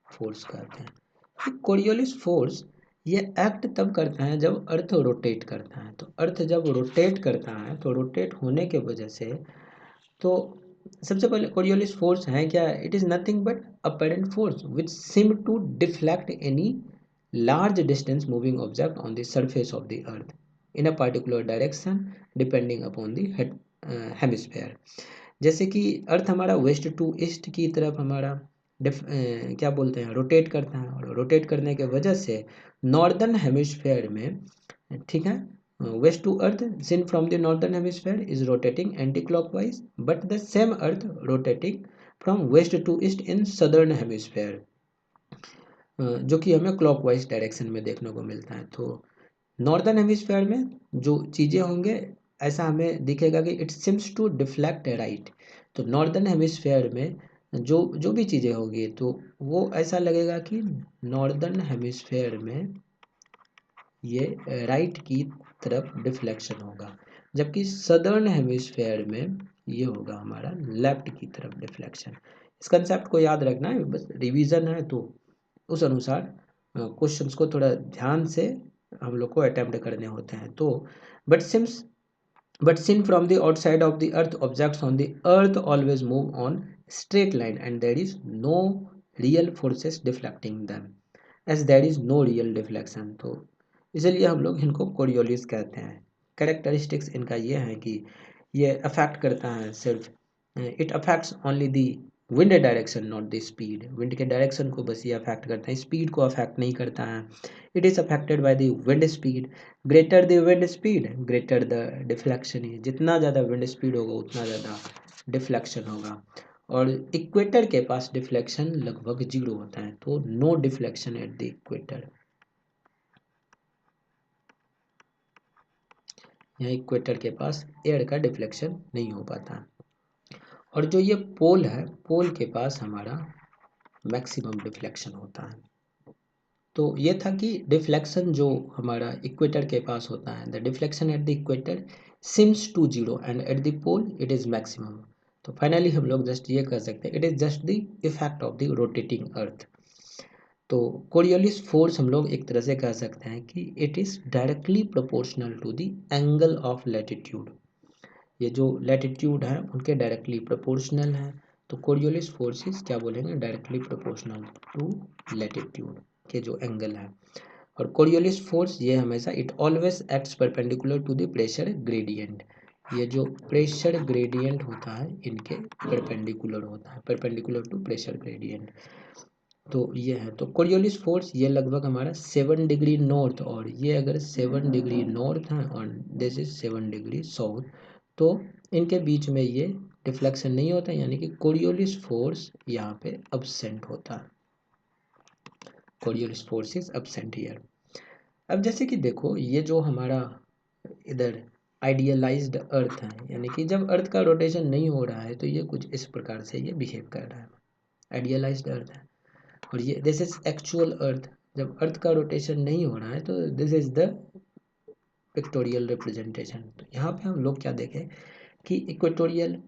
फोर्स कहते हैं। कोरियोलिस फोर्स ये एक्ट तब करता है जब अर्थ रोटेट करता है। तो अर्थ जब रोटेट करता है, तो रोटेट होने के वजह से, तो सबसे पहले कोरियोलिस फोर्स है क्या, it is nothing but apparent force which seem to deflect any large distance moving object on the surface of the earth in a particular direction depending upon the hemisphere। जैसे कि अर्थ हमारा waste to east की तरफ हमारा क्या बोलते हैं, rotate करता है, और रोटेट करने के वजह से नॉर्दर्न हेमिस्फेयर में, ठीक है, west to earth seen from the northern hemisphere is rotating anti-clockwise, but the same earth rotating from west to east in southern hemisphere, जो कि हमें क्लॉकवाइज डायरेक्शन में देखने को मिलता है। तो नॉर्दर्न हेमिस्फीयर में जो चीज़ें होंगे, ऐसा हमें दिखेगा कि it seems to deflect right. तो नॉर्दर्न हेमिस्फीयर में जो जो भी चीज़ें होगी, तो वो ऐसा लगेगा कि नॉर्दर्न हेमिस्फीयर में ये राइट की तरफ डिफ्लेक्शन होगा, जबकि सदर्न हेमिस्फीयर में ये होगा हमारा लेफ्ट की तरफ डिफ्लेक्शन। इस कंसेप्ट को याद रखना है, बस रिवीजन है, तो उस अनुसार क्वेश्चंस को थोड़ा ध्यान से हम लोग को अटेम्प्ट करने होते हैं। तो but seems but seen from the outside of the earth, objects on the earth always move on straight line and there is no real forces deflecting them, as there is no real deflection। तो इसलिए हम लोग इनको Coriolis कहते हैं। Characteristics इनका ये है कि ये अफेक्ट करता है सिर्फ, it affects only the wind direction not the speed. Wind के डायरेक्शन को बस ये अफेक्ट करता है, स्पीड को अफेक्ट नहीं करता है। It is affected by the wind speed, greater the wind speed greater the deflection. ही जितना ज़्यादा विंड स्पीड होगा उतना ज़्यादा डिफ्लेक्शन होगा, और इक्वेटर के पास डिफ्लेक्शन लगभग 0 होता है, तो no deflection at the equator. यहाँ इक्वेटर के पास एयर का डिफ्लेक्शन नहीं हो पाता। और जो ये पोल है, पोल के पास हमारा मैक्सिमम डिफ्लेक्शन होता है। तो ये था कि डिफ्लेक्शन जो हमारा इक्वेटर के पास होता है, the deflection at the equator seems to zero and at the pole it is maximum. तो फाइनली हम लोग जस्ट ये कह सकते हैं, it is just the effect of the rotating earth. तो कोरियोलिस फोर्स हम लोग एक तरह से कह सकते हैं कि it is directly proportional to the angle of latitude. ये जो लैटिट्यूड है उनके डायरेक्टली प्रोपोर्शनल है। तो कोरियोलिस फोर्सेस क्या बोलेंगे, डायरेक्टली प्रोपोर्शनल टू लैटिट्यूड के जो एंगल है। और कोरियोलिस फोर्स ये हमेशा it always acts perpendicular to the pressure gradient. ये जो प्रेशर ग्रेडियंट होता है इनके परपेंडिकुलर होता है, परपेंडिकुलर टू प्रेशर ग्रेडियंट। तो ये है, तो कोरियोलिस फोर्स ये लगभग हमारा 7 डिग्री नॉर्थ, और ये अगर 7 डिग्री नॉर्थ है और दिस इज 7 डिग्री साउथ, तो इनके बीच में ये डिफ्लेक्शन नहीं होता, यानी कि कोरियोलिस फोर्स यहाँ पे अब्सेंट होता है। Coriolis force is absent here. अब जैसे कि देखो, ये जो हमारा इधर आइडियलाइज्ड अर्थ है, यानी कि जब अर्थ का रोटेशन नहीं हो रहा है तो ये कुछ इस प्रकार से ये बिहेव कर रहा है। आइडियलाइज्ड अर्थ है, और ये दिस इज एक्चुअल अर्थ। जब अर्थ का रोटेशन नहीं हो रहा है तो this is the pictorial representation. तो यहाँ पे हम लोग क्या देखें कि इक्वेटोरियल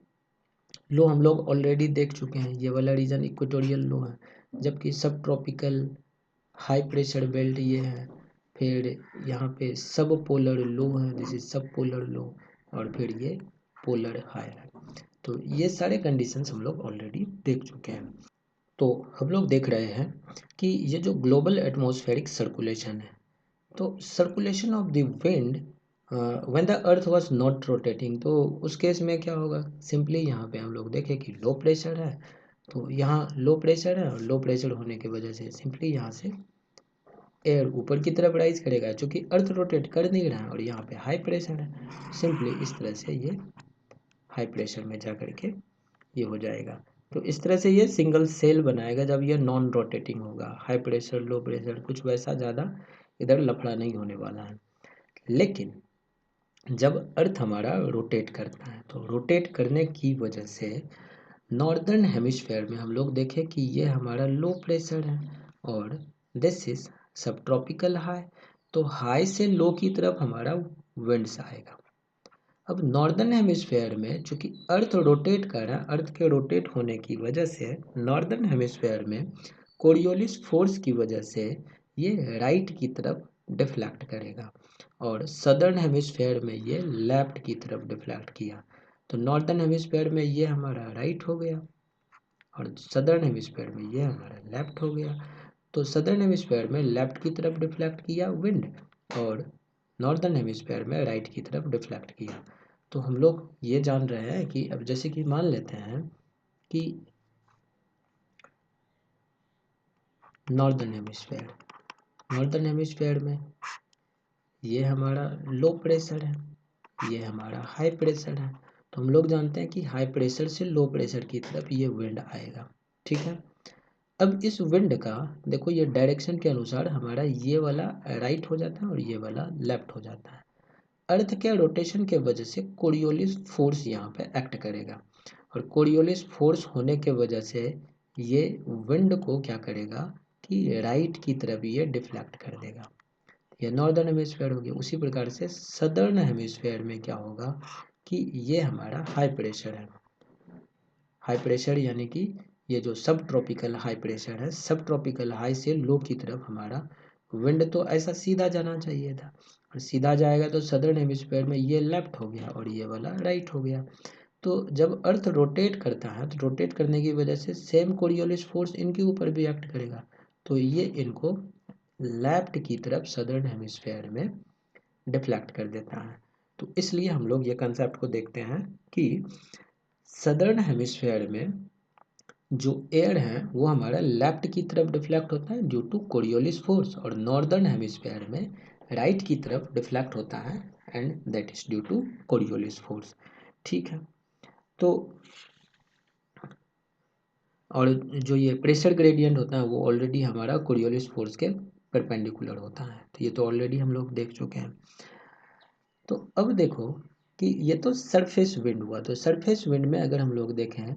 लो हम लोग ऑलरेडी देख चुके हैं, ये वाला रीजन इक्वेटोरियल लो है, जबकि सब ट्रॉपिकल हाई प्रेशर बेल्ट ये है। फिर यहाँ पे सब पोलर लो है, दिस इज सब पोलर लो, और फिर ये पोलर हाई है। तो ये सारे कंडीशंस हम लोग ऑलरेडी देख चुके हैं। तो हम लोग देख रहे हैं कि ये जो ग्लोबल एटमॉस्फेरिक सर्कुलेशन है, तो circulation of the wind when the earth was not rotating, तो उस केस में क्या होगा, सिंपली यहाँ पे हम लोग देखें कि लो प्रेशर है, तो यहाँ लो प्रेशर है, और लो प्रेशर होने की वजह से सिंपली यहाँ से एयर ऊपर की तरफ राइज करेगा, क्योंकि अर्थ रोटेट कर नहीं रहा है, और यहाँ पे हाई प्रेशर है, सिंपली इस तरह से ये हाई प्रेशर में जा करके ये हो जाएगा। तो इस तरह से ये सिंगल सेल बनाएगा जब ये नॉन रोटेटिंग होगा। हाई प्रेशर लो प्रेशर कुछ वैसा ज़्यादा इधर लफड़ा नहीं होने वाला है। लेकिन जब अर्थ हमारा रोटेट करता है, तो रोटेट करने की वजह से नॉर्दर्न हेमिस्फेयर में हम लोग देखें कि ये हमारा लो प्रेशर है, और दिस इज सब ट्रॉपिकल हाई। तो हाई से लो की तरफ हमारा विंड्स आएगा। अब नॉर्दर्न हेमिस्फेयर में चूंकि अर्थ रोटेट कर रहा है, अर्थ के रोटेट होने की वजह से नॉर्दर्न हेमिस्फेयर में कोरियोलिस फोर्स की वजह से ये राइट की तरफ डिफ्लेक्ट करेगा, और सदर्न हेमिस्फेयर में ये लेफ्ट की तरफ डिफ्लेक्ट किया। तो नॉर्दर्न हेमिस्फेयर में ये हमारा राइट हो गया, और सदर्न हेमिस्फेयर में ये हमारा लेफ्ट हो गया। तो सदर्न हेमिस्फेयर में लेफ्ट की तरफ डिफ्लेक्ट किया विंड, और नॉर्दर्न हेमिस्फेयर में राइट की तरफ डिफ्लेक्ट किया। तो हम लोग ये जान रहे हैं कि अब जैसे कि मान लेते हैं कि नॉर्दर्न हेमिस्फेयर में ये हमारा लो प्रेशर है, ये हमारा हाई प्रेशर है। तो हम लोग जानते हैं कि हाई प्रेशर से लो प्रेशर की तरफ ये विंड आएगा, ठीक है। अब इस विंड का देखो, ये डायरेक्शन के अनुसार हमारा ये वाला राइट हो जाता है और ये वाला लेफ्ट हो जाता है। अर्थ के रोटेशन के वजह से कोरियोलिस फोर्स यहाँ पे एक्ट करेगा, और कोरियोलिस फोर्स होने के वजह से ये विंड को क्या करेगा कि राइट की तरफ ये डिफ्लेक्ट कर देगा। ये नॉर्दर्न हेमिस्फेयर हो गया। उसी प्रकार से सदर्न हेमिस्फेयर में क्या होगा कि ये हमारा हाई प्रेशर है। हाई प्रेशर यानी कि ये जो सब ट्रॉपिकल हाई प्रेशर है, सब ट्रॉपिकल हाई से लो की तरफ हमारा विंड तो ऐसा सीधा जाना चाहिए था, और सीधा जाएगा तो सदर्न हेमिस्फेयर में ये लेफ्ट हो गया और ये वाला राइट हो गया। तो जब अर्थ रोटेट करता है तो रोटेट करने की वजह से सेम कोरियोलिस फोर्स इनके ऊपर भी एक्ट करेगा, तो ये इनको लेफ्ट की तरफ सदर्न हेमिस्फेयर में डिफ्लेक्ट कर देता है। तो इसलिए हम लोग ये कंसेप्ट को देखते हैं कि सदर्न हेमिस्फेयर में जो एयर है वो हमारा लेफ्ट की तरफ डिफ्लेक्ट होता है ड्यू टू कोरियोलिस फोर्स, और नॉर्दर्न हेमिस्फेयर में राइट की तरफ डिफ्लेक्ट होता है and that is due to Coriolis force, ठीक है। तो और जो ये प्रेशर ग्रेडियंट होता है वो ऑलरेडी हमारा कोरियोलिस फोर्स के परपेंडिकुलर होता है, तो ये तो ऑलरेडी हम लोग देख चुके हैं। तो अब देखो कि ये तो सरफेस विंड हुआ। तो सरफेस विंड में अगर हम लोग देखें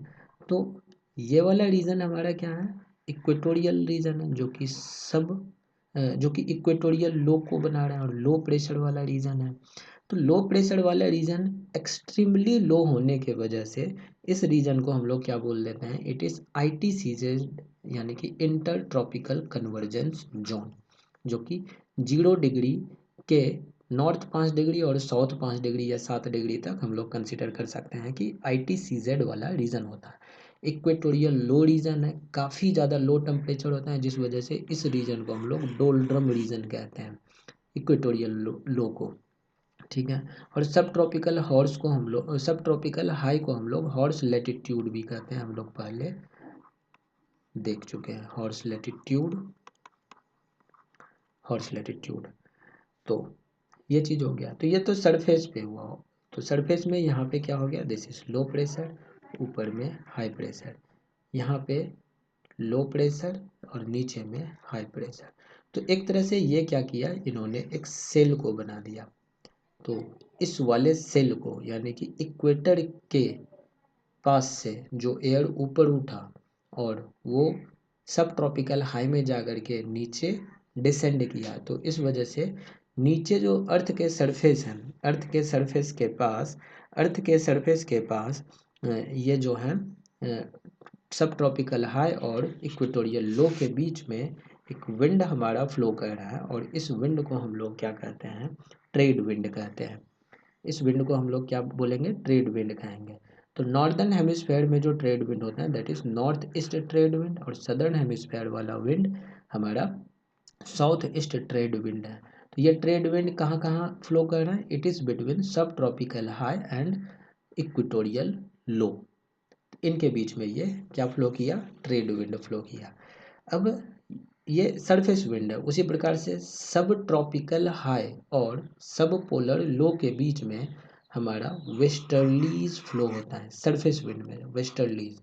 तो ये वाला रीजन हमारा क्या है, इक्वेटोरियल रीजन है, जो कि इक्वेटोरियल लो को बना रहा है और लो प्रेशर वाला रीजन है। तो लो प्रेशर वाला रीजन एक्सट्रीमली लो होने के वजह से इस रीजन को हम लोग क्या बोल देते हैं, इट इज़ ITCZ, यानी कि इंटर ट्रॉपिकल कन्वर्जेंस जोन, जो कि 0 डिग्री के नॉर्थ 5 डिग्री और साउथ 5 डिग्री या 7 डिग्री तक हम लोग कंसिडर कर सकते हैं कि ITCZ वाला रीजन होता है। इक्वेटोरियल लो रीजन है, काफ़ी ज़्यादा लो टेम्परेचर होता है, जिस वजह से इस रीजन को हम लोग डोल्ड्रम रीजन कहते हैं, इक्वेटोरियल लो को। ठीक है। और सब ट्रॉपिकल हाई को हम लोग हॉर्स लेटिट्यूड भी कहते हैं, हम लोग पहले देख चुके हैं हॉर्स लेटिट्यूड। तो ये चीज़ हो गया। तो ये तो सरफेस पे हुआ हो। तो सरफेस में यहाँ पे क्या हो गया, दिस इज लो प्रेशर, ऊपर में हाई प्रेशर, यहाँ पे लो प्रेशर और नीचे में हाई प्रेशर। तो एक तरह से ये क्या किया, इन्होंने एक सेल को बना दिया। तो इस वाले सेल को, यानी कि इक्वेटर के पास से जो एयर ऊपर उठा और वो सब ट्रॉपिकल हाई में जाकर के नीचे डिसेंड किया, तो इस वजह से नीचे जो अर्थ के सरफेस हैं, अर्थ के सरफेस के पास ये जो है सब ट्रॉपिकल हाई और इक्वेटोरियल लो के बीच में एक विंड हमारा फ्लो कर रहा है, और इस विंड को हम लोग क्या कहते हैं, ट्रेड विंड कहते हैं। इस विंड को हम लोग क्या बोलेंगे, ट्रेड विंड कहेंगे। तो नॉर्दर्न हेमिस्फेयर में जो ट्रेड विंड होता है that is north east trade wind, और सदर्न हेमिस्फेयर वाला विंड हमारा साउथ ईस्ट ट्रेड विंड है। तो ये ट्रेड विंड कहाँ कहाँ फ्लो कर रहा है, इट इज़ बिटवीन सब tropical high and equatorial low, इनके बीच में ये क्या फ्लो किया, ट्रेड विंड फ्लो किया। अब ये सरफेस विंड है, उसी प्रकार से सब ट्रॉपिकल हाई और सब पोलर लो के बीच में हमारा वेस्टर्लीज फ्लो होता है, सरफेस विंड में वेस्टर्लीज,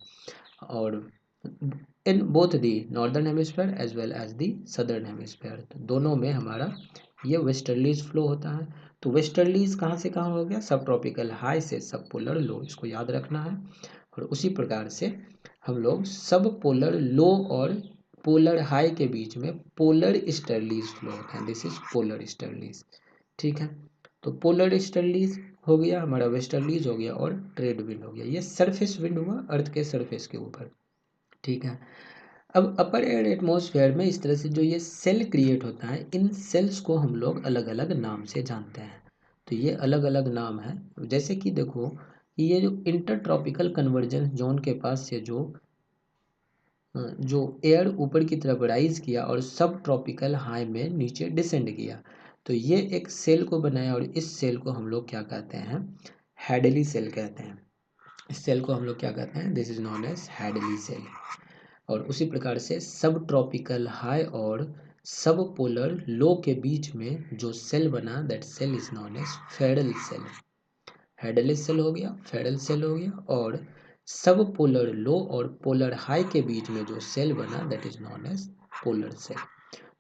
और in both the northern hemisphere as well as the southern hemisphere, तो दोनों में हमारा ये वेस्टर्लीज फ्लो होता है। तो वेस्टर्लीज कहाँ से कहाँ हो गया, सब ट्रॉपिकल हाई से सब पोलर लो, इसको याद रखना है। और उसी प्रकार से हम लोग सब पोलर लो और पोलर हाई के बीच में पोलर ईस्टर्लीज फ्लो होता है, दिस इज पोलर ईस्टर्लीज। ठीक है। तो पोलर ईस्टर्लीज हो गया हमारा, वेस्टर्लीज हो गया और ट्रेड विंड हो गया। ये सरफेस विंड हुआ अर्थ के सरफेस के ऊपर। ठीक है। अब अपर एयर एटमॉस्फेयर में इस तरह से जो ये सेल क्रिएट होता है, इन सेल्स को हम लोग अलग अलग नाम से जानते हैं। तो ये अलग अलग नाम है, जैसे कि देखो कि ये जो इंटर ट्रॉपिकल कन्वर्जेंस जोन के पास से जो एयर ऊपर की तरफ राइज किया और सब ट्रॉपिकल हाई में नीचे डिसेंड किया, तो ये एक सेल को बनाया, और इस सेल को हम लोग क्या कहते हैं, हैडली सेल कहते हैं। इस सेल को हम लोग क्या कहते हैं, this is known as Hadley cell. और उसी प्रकार से सब ट्रॉपिकल हाई और सब पोलर लो के बीच में जो सेल बना, that cell is known as Ferrel cell. Hadley cell हो गया, फेडल सेल हो गया, और सब पोलर लो और पोलर हाई के बीच में जो सेल बना that is known as polar cell.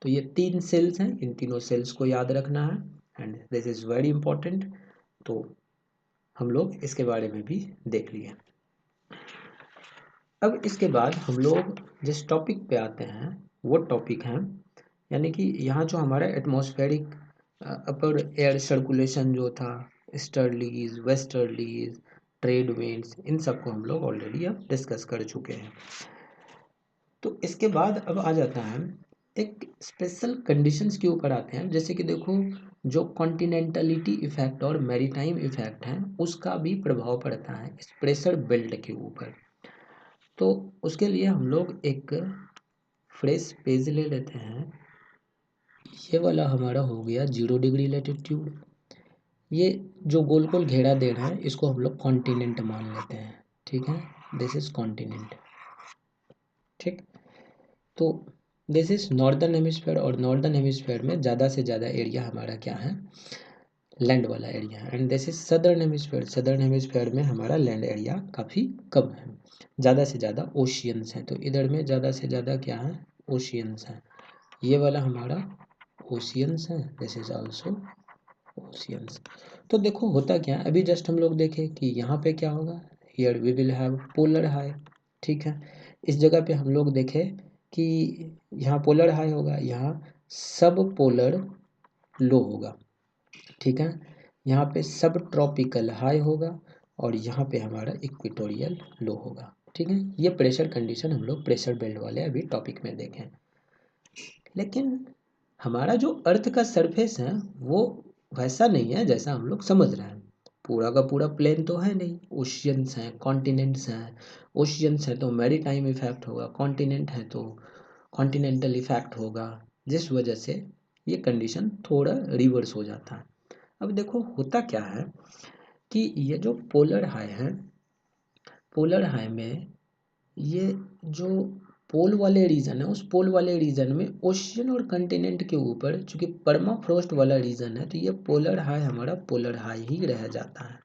तो ये 3 सेल्स हैं, इन तीनों सेल्स को याद रखना है, and this is very important. तो हम लोग इसके बारे में भी देख लिए। अब इसके बाद हम लोग जिस टॉपिक पे आते हैं वो टॉपिक है, यानी कि यहाँ जो हमारा एटमॉस्फेरिक अपर एयर सर्कुलेशन जो था, ईस्टर्लीज वेस्टर्लीज ट्रेड विंड्स, इन सबको हम लोग ऑलरेडी अब डिस्कस कर चुके हैं। तो इसके बाद अब आ जाता है एक स्पेशल कंडीशंस के ऊपर आते हैं, जैसे कि देखो जो कॉन्टिनेंटलिटी इफेक्ट और मैरीटाइम इफेक्ट है उसका भी प्रभाव पड़ता है इस प्रेशर बेल्ट के ऊपर। तो उसके लिए हम लोग एक फ्रेश पेज ले लेते हैं, ये वाला हमारा हो गया 0 डिग्री लेटिट्यूड। ये जो गोल गोल घेरा दे रहा है इसको हम लोग कॉन्टिनेंट मान लेते हैं। ठीक है, दिस इज कॉन्टिनेंट। ठीक। तो दिस इज नॉर्दर्न हेमिस्फेयर, और नॉर्दर्न हेमिस्फेयर में ज़्यादा से ज़्यादा एरिया हमारा क्या है, लैंड वाला एरिया है। And this is southern hemisphere, southern hemisphere में हमारा लैंड एरिया काफ़ी कम है, ज़्यादा से ज़्यादा ओशियंस हैं। तो इधर में ज़्यादा से ज़्यादा क्या है, ओशियंस हैं। ये वाला हमारा ओशियंस है, दिस इज आल्सो ओशियंस। तो देखो होता क्या है, अभी जस्ट हम लोग देखें कि यहाँ पे क्या होगा, here we will have polar high. ठीक है, इस जगह पे हम लोग देखें कि यहाँ पोलर हाई होगा, यहाँ सब पोलर लो होगा। ठीक है, यहाँ पे सब ट्रॉपिकल हाई होगा और यहाँ पे हमारा इक्वेटोरियल लो होगा। ठीक है, ये प्रेशर कंडीशन हम लोग प्रेशर बेल्ट वाले अभी टॉपिक में देखें। लेकिन हमारा जो अर्थ का सरफेस है वो वैसा नहीं है जैसा हम लोग समझ रहे हैं। पूरा का पूरा प्लेन तो है नहीं, ओशियंस हैं, कॉन्टिनेंट्स हैं। ओशियंस है तो मैरीटाइम इफेक्ट होगा, कॉन्टिनेंट है तो कॉन्टिनेंटल इफेक्ट होगा, जिस वजह से ये कंडीशन थोड़ा रिवर्स हो जाता है। अब देखो होता क्या है कि ये जो पोलर हाई है, पोलर हाई में ये जो पोल वाले रीजन है, उस पोल वाले रीजन में ओशियन और कंटिनेंट के ऊपर चूंकि परमाफ्रॉस्ट वाला रीजन है, तो ये पोलर हाई हमारा पोलर हाई ही रह जाता है।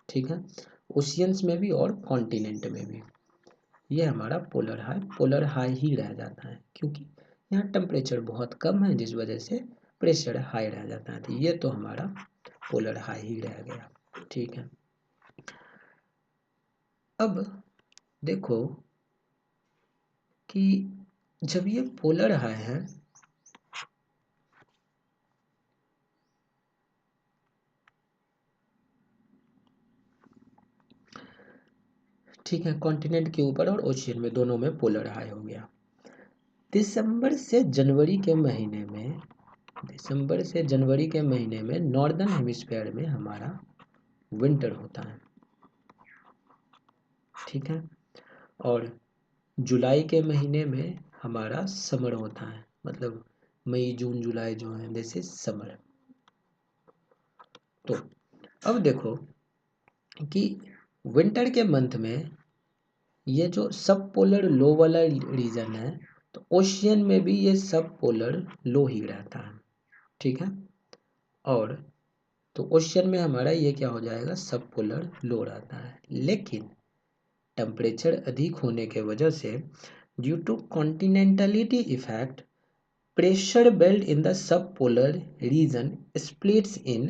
ठीक है, ओशियंस में भी और कॉन्टिनेंट में भी ये हमारा पोलर हाई ही रह जाता है, क्योंकि यहाँ टेम्परेचर बहुत कम है जिस वजह से प्रेशर हाई रह जाता है। तो ये तो हमारा पोलर हाई ही रह गया। ठीक है, अब देखो कि जब ये पोलर हाई है, ठीक है, कॉन्टिनेंट के ऊपर और ओशियन में दोनों में पोलर हाई हो गया। दिसंबर से जनवरी के महीने में, दिसंबर से जनवरी के महीने में नॉर्दर्न हेमिस्फीयर में हमारा विंटर होता है। ठीक है, और जुलाई के महीने में हमारा समर होता है, मतलब मई जून जुलाई जो है दिस इज समर। तो अब देखो कि विंटर के मंथ में ये जो सब पोलर लो वाला रीजन है, तो ओशियन में भी ये सब पोलर लो ही रहता है। ठीक है, और तो ओशियन में हमारा ये क्या हो जाएगा, सब पोलर लो रहता है। लेकिन टेम्परेचर अधिक होने के वजह से due to continentality effect, pressure belt in the sub polar region splits in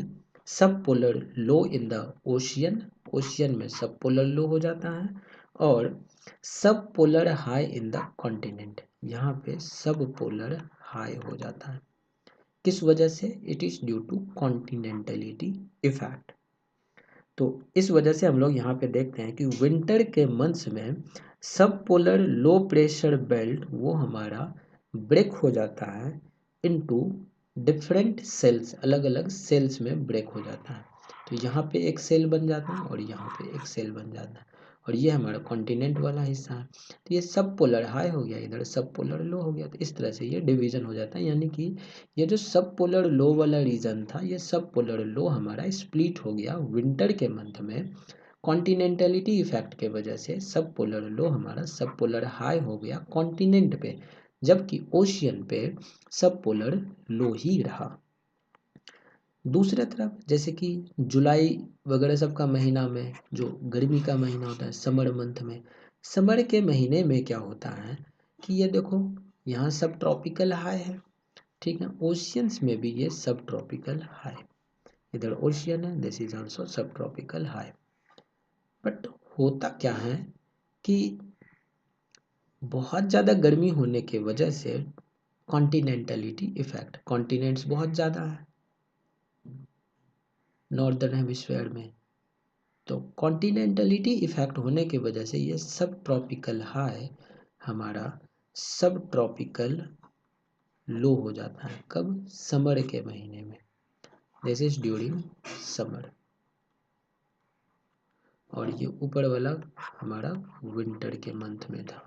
sub polar low in the ocean, ocean में सब पोलर लो हो जाता है, और sub polar high in the continent, यहाँ पे सब पोलर हाई हो जाता है। किस वजह से, it is due to continentality effect. तो इस वजह से हम लोग यहाँ पे देखते हैं कि विंटर के मंथ्स में sub polar low pressure belt वो हमारा ब्रेक हो जाता है इनटू डिफरेंट सेल्स, अलग अलग सेल्स में ब्रेक हो जाता है। तो यहाँ पे एक सेल बन जाता है और यहाँ पे एक सेल बन जाता है, और ये हमारा कॉन्टिनेंट वाला हिस्सा है। तो ये सब पोलर हाई हो गया, इधर सब पोलर लो हो गया। तो इस तरह से ये डिवीजन हो जाता है, यानी कि ये जो सब पोलर लो वाला रीजन था, ये सब पोलर लो हमारा स्प्लिट हो गया विंटर के मंथ में। कॉन्टिनेंटलिटी इफेक्ट के वजह से सब पोलर लो हमारा सब पोलर हाई हो गया कॉन्टिनेंट पे, जबकि ओशियन पे सब पोलर लो ही रहा। दूसरे तरफ जैसे कि जुलाई वगैरह सब का महीना में जो गर्मी का महीना होता है, समर मंथ में, समर के महीने में क्या होता है कि ये देखो यहाँ सब ट्रॉपिकल हाई है। ठीक है, ओशियंस में भी ये सब ट्रॉपिकल हाई, इधर ओशियन है, दिस इज ऑल्सो सब ट्रॉपिकल हाई। बट होता क्या है कि बहुत ज़्यादा गर्मी होने की वजह से कॉन्टिनेंटलिटी इफेक्ट, कॉन्टिनेंट्स बहुत ज़्यादा है नॉर्दर्न हेमिस्फीयर में, तो कॉन्टिनेंटलिटी इफेक्ट होने की वजह से ये सब ट्रॉपिकल हाई हमारा सब ट्रॉपिकल लो हो जाता है। कब, समर के महीने में, दिस इज ड्यूरिंग समर। और ये ऊपर वाला हमारा विंटर के मंथ में था।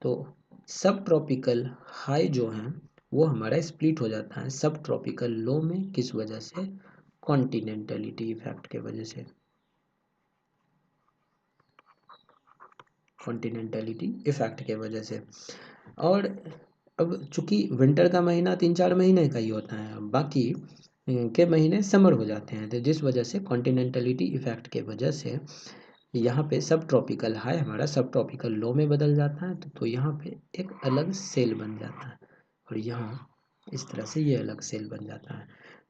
तो सब ट्रॉपिकल हाई जो है वो हमारा स्प्लिट हो जाता है सब ट्रॉपिकल लो में, किस वजह से, कॉन्टिनेंटलिटी इफेक्ट के वजह से, कॉन्टिनेंटलिटी इफेक्ट के वजह से। और अब चूंकि विंटर का महीना 3-4 महीने का ही होता है, बाकी के महीने समर हो जाते हैं, तो जिस वजह से कॉन्टिनेंटलिटी इफेक्ट के वजह से यहाँ पे सब ट्रॉपिकल हाई हमारा सब ट्रॉपिकल लो में बदल जाता है। तो यहाँ पे एक अलग सेल बन जाता है, और यहाँ इस तरह से ये अलग सेल बन जाता है।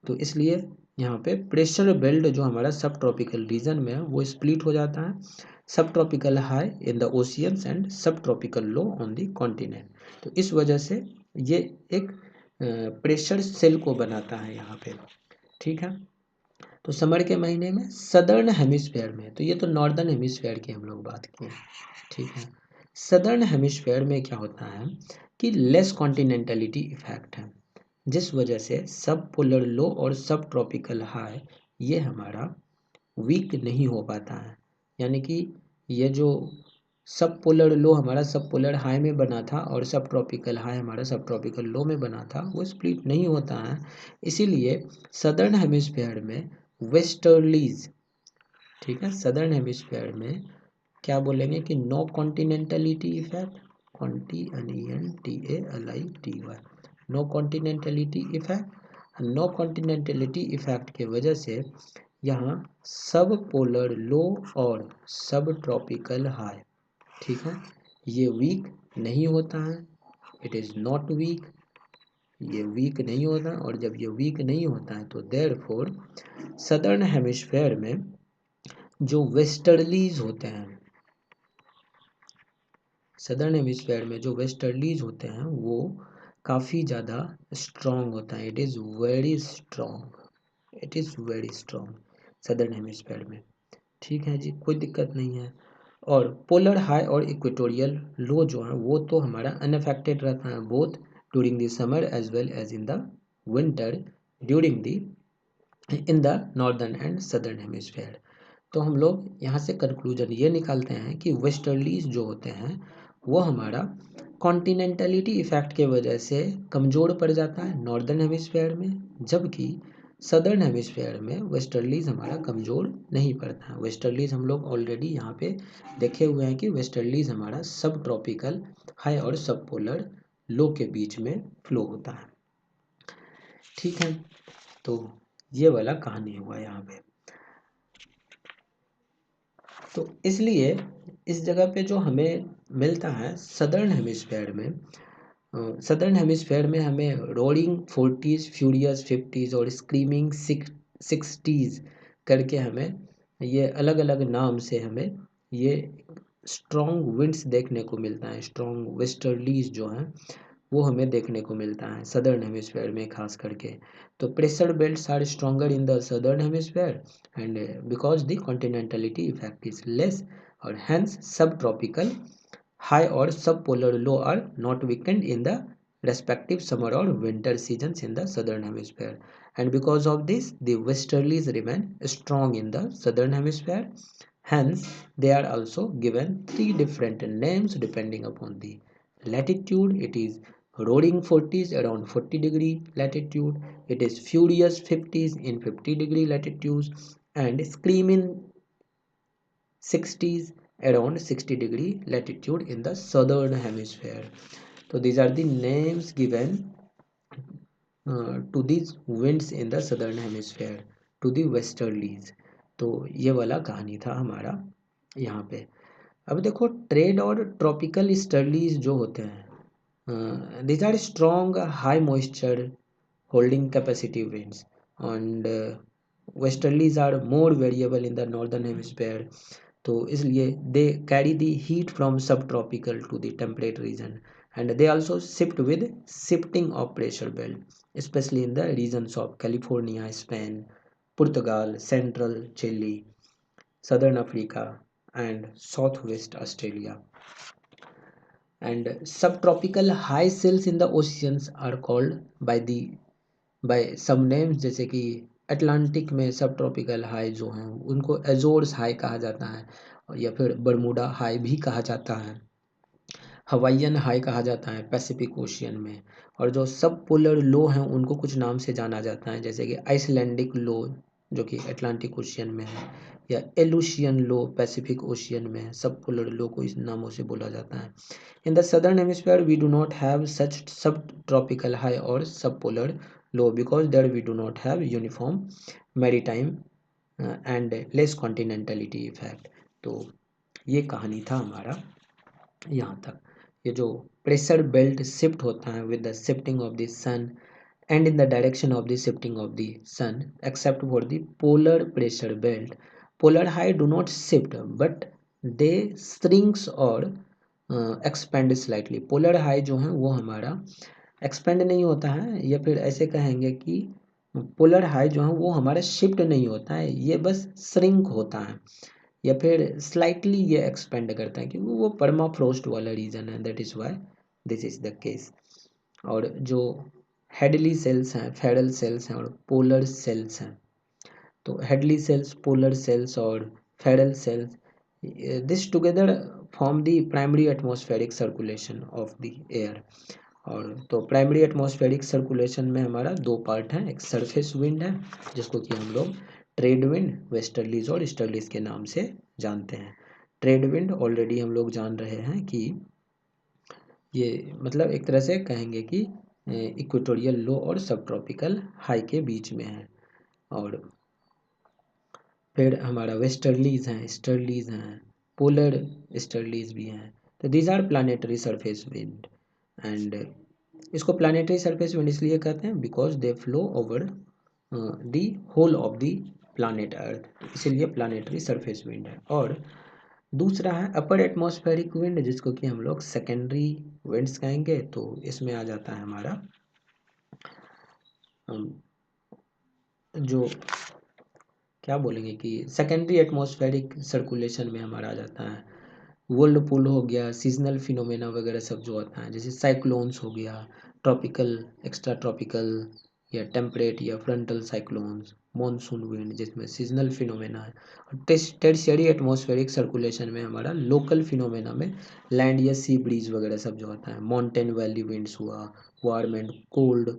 तो इसलिए यहाँ पे प्रेशर बेल्ट जो हमारा सब ट्रॉपिकल रीजन में है वो स्प्लिट हो जाता है, sub tropical high in the oceans and sub tropical low on the continent. तो इस वजह से ये एक प्रेशर सेल को बनाता है यहाँ पे, ठीक है। तो समर के महीने में सदर्न हेमिस्फेयर में, तो ये तो नॉर्दर्न हेमिस्फेयर की हम लोग बात किए, ठीक है। सदर्न हेमिस्फेयर में क्या होता है कि लेस कॉन्टिनेंटलिटी इफेक्ट है, जिस वजह से सब पोलर लो और सब ट्रॉपिकल हाई ये हमारा वीक नहीं हो पाता है। यानी कि ये जो सब पोलर लो हमारा सब पोलर हाई में बना था और सब ट्रॉपिकल हाई हमारा सब ट्रॉपिकल लो में बना था, वो स्प्लिट नहीं होता है। इसीलिए सदर्न हेमिस्फेयर में वेस्टर्लीज, ठीक है, सदर्न हेमिस्फेयर में क्या बोलेंगे कि no continentality effect, CONTINENTALITY, no continentality effect. No continentality effect के वजह से यहाँ सब पोलर लो और सब ट्रॉपिकल हाई, ठीक है, ये वीक नहीं होता है, इट इज़ नॉट वीक, ये वीक नहीं होता। और जब ये वीक नहीं होता है तो देयरफॉर सदर्न हेमिस्फेयर में जो वेस्टर्लीज होते हैं, सदर्न हेमिस्फेयर में जो वेस्टर्लीज होते हैं वो काफ़ी ज़्यादा स्ट्रॉन्ग होता है, it is very strong, it is very strong southern hemisphere में, ठीक है जी, कोई दिक्कत नहीं है। और पोलर हाई और इक्वेटोरियल लो जो है वो तो हमारा अनअफेक्टेड रहता है both during the summer as well as in the winter during the in the northern and southern hemisphere. तो हम लोग यहाँ से कंक्लूजन ये निकालते हैं कि वेस्टर्लीज जो होते हैं वो हमारा कॉन्टिनेंटलिटी इफेक्ट के वजह से कमज़ोर पड़ जाता है नॉर्दर्न हेमिस्फेयर में, जबकि सदर्न हेमिस्फेयर में वेस्टर्लीज हमारा कमज़ोर नहीं पड़ता है। वेस्टर्लीज हम लोग ऑलरेडी यहाँ पे देखे हुए हैं कि वेस्टर्लीज हमारा सब ट्रॉपिकल हाई और सब पोलर लो के बीच में फ्लो होता है, ठीक है। तो ये वाला कहानी हुआ यहाँ पे। तो इसलिए इस जगह पे जो हमें मिलता है सदर्न हेमिस्फेयर में, सदर्न हेमिस्फेयर में हमें रोरिंग 40s, फ्यूरियस 50s और स्क्रीमिंग 60s करके हमें ये अलग अलग नाम से हमें ये स्ट्रॉन्ग विंड्स देखने को मिलता है, स्ट्रॉन्ग वेस्टर्लीज जो हैं वो हमें देखने को मिलता है सदर्न हेमिस्फेयर में खास करके। तो pressure belts are stronger in the southern hemisphere and because the continentality effect is less और हैंस सब ट्रॉपिकल हाई और sub polar low are not weakened in the respective summer or winter seasons in the southern hemisphere, and because of this the westerlies remain strong in the southern hemisphere. Hence they are also given three different names depending upon the latitude. It is roaring 40s around 40-degree latitude, it is furious 50s in 50-degree latitudes, and screaming 60s around 60-degree latitude in the southern hemisphere. So these are the names given to these winds in the southern hemisphere, to the westerlies. तो ये वाला कहानी था हमारा यहाँ पे। अब देखो ट्रेड और ट्रॉपिकल स्टर्लीज जो होते हैं, these are strong high moisture holding capacity winds, and westerlies are more variable in the northern hemisphere. तो इसलिए they carry the heat from sub tropical to the temperate region, and they also shift with shifting of pressure belt especially in the regions of California, Spain, पुर्तगाल, central Chile, southern Africa and south west Australia. And sub tropical high cells in the oceans are called by some names, जैसे कि Atlantic में सब tropical high जो हैं उनको Azores high कहा जाता है, या फिर बरमूडा हाई भी कहा जाता है, हवाईयन हाई कहा जाता है पैसिफिक ओशियन में। और जो सब पोलर लो हैं उनको कुछ नाम से जाना जाता है, जैसे कि आइसलैंडिक लो जो कि अटलांटिक ओशियन में है, या एलुशियन लो पैसिफिक ओशियन में है। सब पोलर लो को इस नामों से बोला जाता है। In the southern hemisphere we do not have such sub tropical high और sub polar low because there we do not have uniform maritime and less continentality effect. तो ये कहानी था हमारा यहाँ तक। ये जो प्रेशर बेल्ट शिफ्ट होता है with the shifting of the sun and in the direction of the shifting of the sun, except for the polar pressure belt. Polar high do not shift, but they shrinks or expand slightly. Polar high जो है वो हमारा expand नहीं होता है, या फिर ऐसे कहेंगे कि पोलर हाई जो है वो हमारा शिफ्ट नहीं होता है, ये बस श्रिंक होता है, या फिर स्लाइटली ये एक्सपेंड करता है, क्योंकि वो परमाफ्रोस्ट वाला रीजन है, that is why this is the case. और जो हेडली सेल्स हैं, फेडल सेल्स हैं और पोलर सेल्स हैं, तो हेडली सेल्स, पोलर सेल्स और Ferrel cells, this together form the primary atmospheric circulation of the air. और तो प्राइमरी एटमॉस्फेरिक सर्कुलेशन में हमारा दो पार्ट हैं, एक सरफेस विंड है जिसको कि हम लोग ट्रेड विंड, वेस्टर्लीज और ईस्टर्लीज के नाम से जानते हैं। ट्रेड विंड ऑलरेडी हम लोग जान रहे हैं कि ये मतलब एक तरह से कहेंगे कि इक्वेटोरियल लो और सब ट्रॉपिकल हाई के बीच में है। और फिर हमारा वेस्टर्लीज हैं, ईस्टर्लीज हैं, पोलर ईस्टर्लीज भी हैं। तो these are planetary surface wind, and इसको प्लानिटरी सरफेस विंड इसलिए कहते हैं because they flow over the whole of the planet earth, इसीलिए प्लानिटरी सरफेस विंड है। और दूसरा है अपर एटमॉस्फेरिक विंड, जिसको कि हम लोग सेकेंडरी विंड्स कहेंगे। तो इसमें आ जाता है हमारा जो क्या बोलेंगे कि सेकेंडरी एटमॉस्फेरिक सर्कुलेशन में हमारा आ जाता है वर्ल्ड पूल हो गया, सीजनल फिनोमेना वगैरह सब जो होता है, जैसे साइक्लोन्स हो गया, ट्रॉपिकल, एक्स्ट्रा ट्रॉपिकल या टेम्परेट या फ्रंटल साइक्लोन्स, मॉनसून विंड जिसमें सीजनल फिनोमेना है। और टेरिशियरी एटमॉस्फेरिक सर्कुलेशन में हमारा लोकल फिनोमेना में लैंड या सी ब्रीज वगैरह सब जो होता है, माउंटेन वैली विंड्स हुआ, warm and cold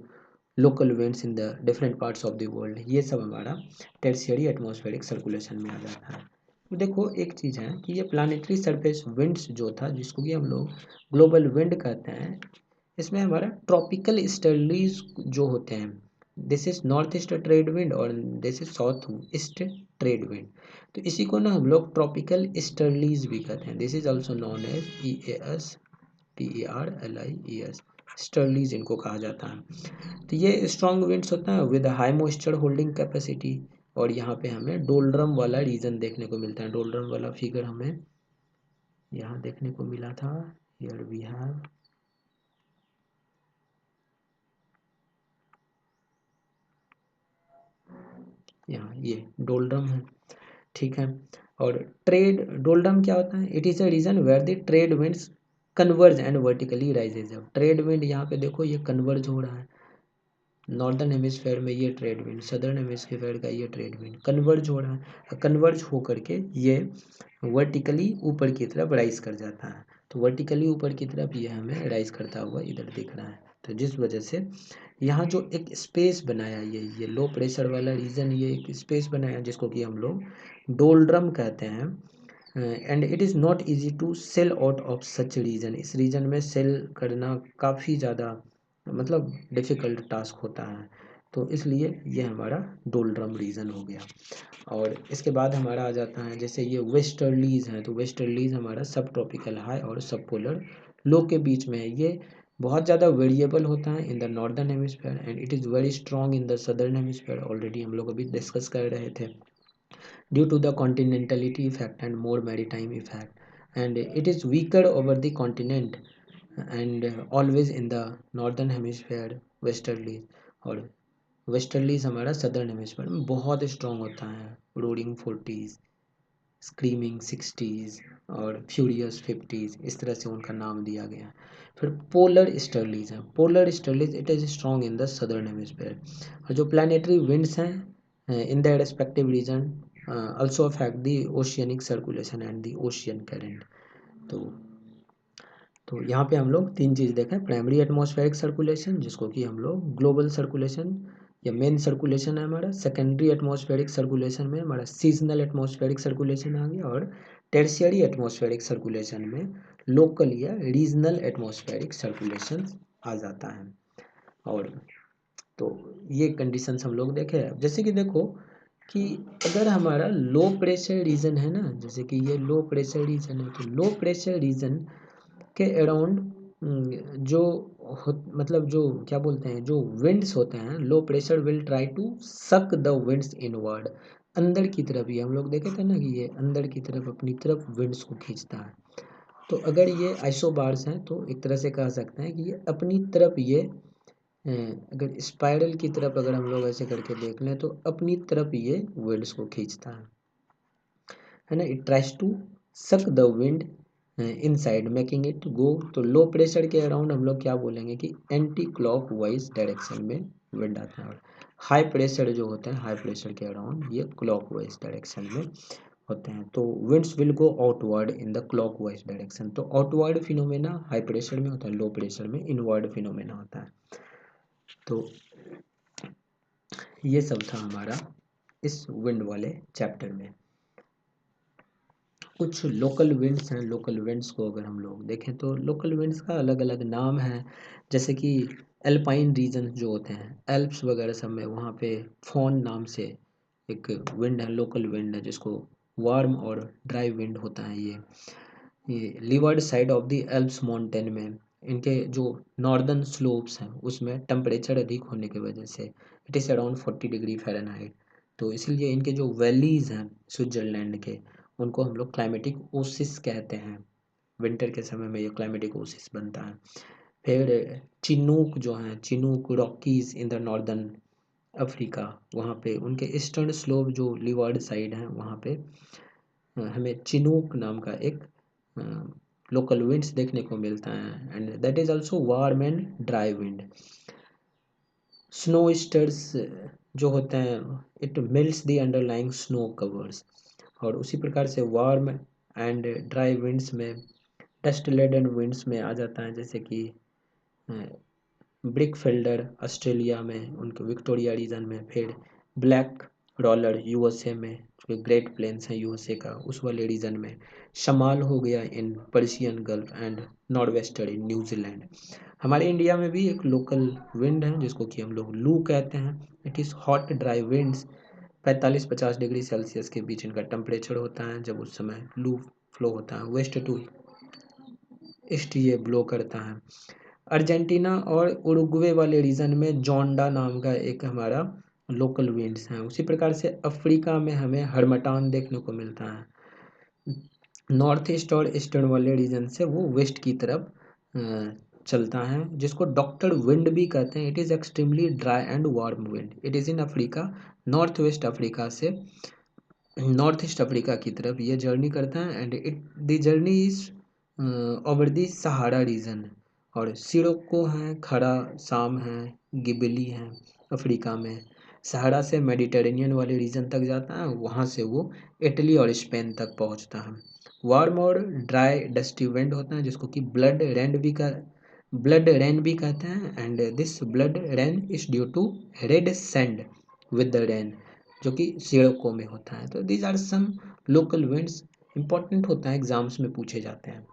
local winds in the different parts of the world, ये सब हमारा टेरिशियरी एटमॉस्फेरिक सर्कुलेशन में आ जाता है। तो देखो एक चीज़ है कि ये प्लानिटरी सरफेस विंड्स जो था, जिसको कि हम लोग ग्लोबल विंड कहते हैं, इसमें हमारा ट्रॉपिकल ईस्टर्लीज जो होते हैं, this is north east trade wind और this is south east trade wind. तो इसी को ना हम लोग ट्रॉपिकल ईस्टर्लीज भी कहते हैं, this is also known as EASTERLIES, easterlies इनको कहा जाता है। तो ये स्ट्रॉन्ग विंड्स होता है with high moisture holding capacity. और यहाँ पे हमें डोलड्रम वाला रीजन देखने को मिलता है, डोलड्रम वाला फिगर हमें यहाँ देखने को मिला था। हियर वी हैव, यहाँ ये डोलड्रम है, ठीक है। और ट्रेड डोलड्रम क्या होता है, it is a region where the trade winds converge and vertically rises. अब ट्रेड विंड यहाँ पे देखो ये कन्वर्ज हो रहा है, नॉर्दर्न हेमिस्फेयर में ये ट्रेड विंड, सदर्न हेमिस्फेयर का ये ट्रेड विंड कन्वर्ज हो रहा है, कन्वर्ज हो करके ये वर्टिकली ऊपर की तरफ राइज कर जाता है। तो वर्टिकली ऊपर की तरफ ये हमें राइज करता हुआ इधर दिख रहा है। तो जिस वजह से यहाँ जो एक स्पेस बनाया, ये लो प्रेशर वाला रीजन, ये एक स्पेस बनाया जिसको कि हम लोग डोलड्रम कहते हैं। And it is not easy to sail out of such region, इस रीजन में सेल करना काफ़ी ज़्यादा मतलब डिफ़िकल्ट टास्क होता है। तो इसलिए ये हमारा डोलड्रम रीजन हो गया। और इसके बाद हमारा आ जाता है जैसे ये वेस्टर्लीज हैं, तो वेस्टर्लीज हमारा सब ट्रॉपिकल हाई और सब पोलर लो के बीच में है। ये बहुत ज़्यादा वेरिएबल होता है in the northern hemisphere and it is very strong in the southern hemisphere, already हम लोग अभी डिस्कस कर रहे थे, due to the continentality effect and more maritime effect, and it is weaker over the continent and always in the northern hemisphere westerly. और westerlies हमारा southern hemisphere में बहुत स्ट्रॉन्ग होता है, रोरिंग 40s, स्क्रीमिंग 60s और furious 50s, इस तरह से उनका नाम दिया गया। फिर पोलर स्टर्लीज हैं, polar easterlies it is strong in the southern hemisphere. और जो प्लानिटरी विंड्स हैं in the respective region also affect the oceanic circulation and the ocean current। तो यहाँ पे हम लोग तीन चीज़ देखें, प्राइमरी एटमॉस्फेरिक सर्कुलेशन जिसको कि हम लोग ग्लोबल सर्कुलेशन या मेन सर्कुलेशन है हमारा, सेकेंडरी एटमॉस्फेरिक सर्कुलेशन में हमारा सीजनल एटमॉस्फेरिक सर्कुलेशन आ गया, और टेरिशियरी एटमॉस्फेरिक सर्कुलेशन में लोकल या रीजनल एटमॉस्फेरिक सर्कुलेशन आ जाता है। और तो ये कंडीशंस हम लोग देखे। जैसे कि देखो कि अगर हमारा लो प्रेशर रीजन है ना, जैसे कि ये लो प्रेशर रीजन है, तो लो प्रेशर रीजन के अराउंड जो मतलब जो क्या बोलते हैं, जो विंड्स होते हैं, low pressure will try to suck the winds inward, अंदर की तरफ, ये हम लोग देखे थे ना कि ये अंदर की तरफ अपनी तरफ विंड्स को खींचता है। तो अगर ये आइसोबार्स हैं तो एक तरह से कह सकते हैं कि ये अपनी तरफ ये अगर स्पाइरल की तरफ अगर हम लोग ऐसे करके देख लें तो अपनी तरफ ये विंड्स को खींचता है ना। It tries to suck the wind inside making it go. तो लो प्रेशर के अराउंड हम लोग क्या बोलेंगे कि एंटी क्लॉक वाइज डायरेक्शन में विंड आता है। और हाई प्रेशर जो होता है, हाई प्रेशर के अराउंड ये क्लॉक वाइज डायरेक्शन में होते हैं। तो winds will go outward in the clock wise direction. तो आउटवर्ड फिनोमेना हाई प्रेशर में होता है, लो प्रेशर में इनवर्ड फिनोमेना होता है। तो ये सब था हमारा इस विंड वाले चैप्टर में। कुछ लोकल विंड्स हैं, लोकल विंड्स को अगर हम लोग देखें तो लोकल विंड्स का अलग अलग नाम है। जैसे कि एल्पाइन रीजन जो होते हैं, एल्प्स वगैरह सब में, वहाँ पे फोन नाम से एक विंड है, लोकल विंड है, जिसको वार्म और ड्राई विंड होता है। ये levered side of the Alps mountain में, इनके जो नॉर्दर्न स्लोप्स हैं उसमें टेम्परेचर अधिक होने की वजह से it is around 40 degree Fahrenheit. तो इसीलिए इनके जो वैलीज़ हैं स्विट्ज़रलैंड के, उनको हम लोग क्लाइमेटिक ओसिस कहते हैं। विंटर के समय में ये क्लाइमेटिक ओसिस बनता है। फिर चिनूक जो हैं, Chinook Rockies in the northern Africa, वहाँ पे उनके ईस्टर्न स्लोप जो लीवर्ड साइड हैं वहाँ पे हमें चिनूक नाम का एक लोकल विंड्स देखने को मिलता है। And that is also warm and dry wind. Snow eaters जो होते हैं, it melts the underlying snow covers. और उसी प्रकार से वार्म एंड ड्राई विंड्स में डस्ट लेडन विंड्स में आ जाता है, जैसे कि ब्रिक फिल्डर ऑस्ट्रेलिया में, उनके विक्टोरिया रीजन में। फिर ब्लैक रोलर यूएसए में, जो ग्रेट प्लेन्स हैं यूएसए का, उस वाले रीजन में। शमाल हो गया in Persian gulf and north Wester in New Zealand. हमारे इंडिया में भी एक लोकल विंड है जिसको कि हम लोग लू कहते हैं। It is hot dry winds, 45-50 degree Celsius के बीच इनका टेम्परेचर होता है जब उस समय लू फ्लो होता है। वेस्ट टू ईस्ट ये ब्लो करता है। अर्जेंटीना और उरुग्वे वाले रीजन में जोंडा नाम का एक हमारा लोकल विंड्स हैं। उसी प्रकार से अफ्रीका में हमें हरमटान देखने को मिलता है। नॉर्थ ईस्ट और ईस्टर्न वाले रीजन से वो वेस्ट की तरफ चलता है, जिसको डॉक्टर विंड भी कहते हैं। It is extremely dry and warm wind. It is in Africa, north west Africa से नॉर्थ ईस्ट अफ्रीका की तरफ ये जर्नी करता है। And it the journey is over the Sahara region. और सिरोको हैं, खड़ा शाम हैं, गिबली हैं अफ्रीका में। सहारा से मेडिटेरेनियन वाले रीजन तक जाता है, वहाँ से वो इटली और स्पेन तक पहुँचता है। वार्म और ड्राई डस्टी विंड होता है, जिसको कि ब्लड रेन भी कहते हैं। And this blood rain is due to red sand with the rain, जो कि सिरोको में होता है। तो these are some local winds, important होता है, एग्जाम्स में पूछे जाते हैं।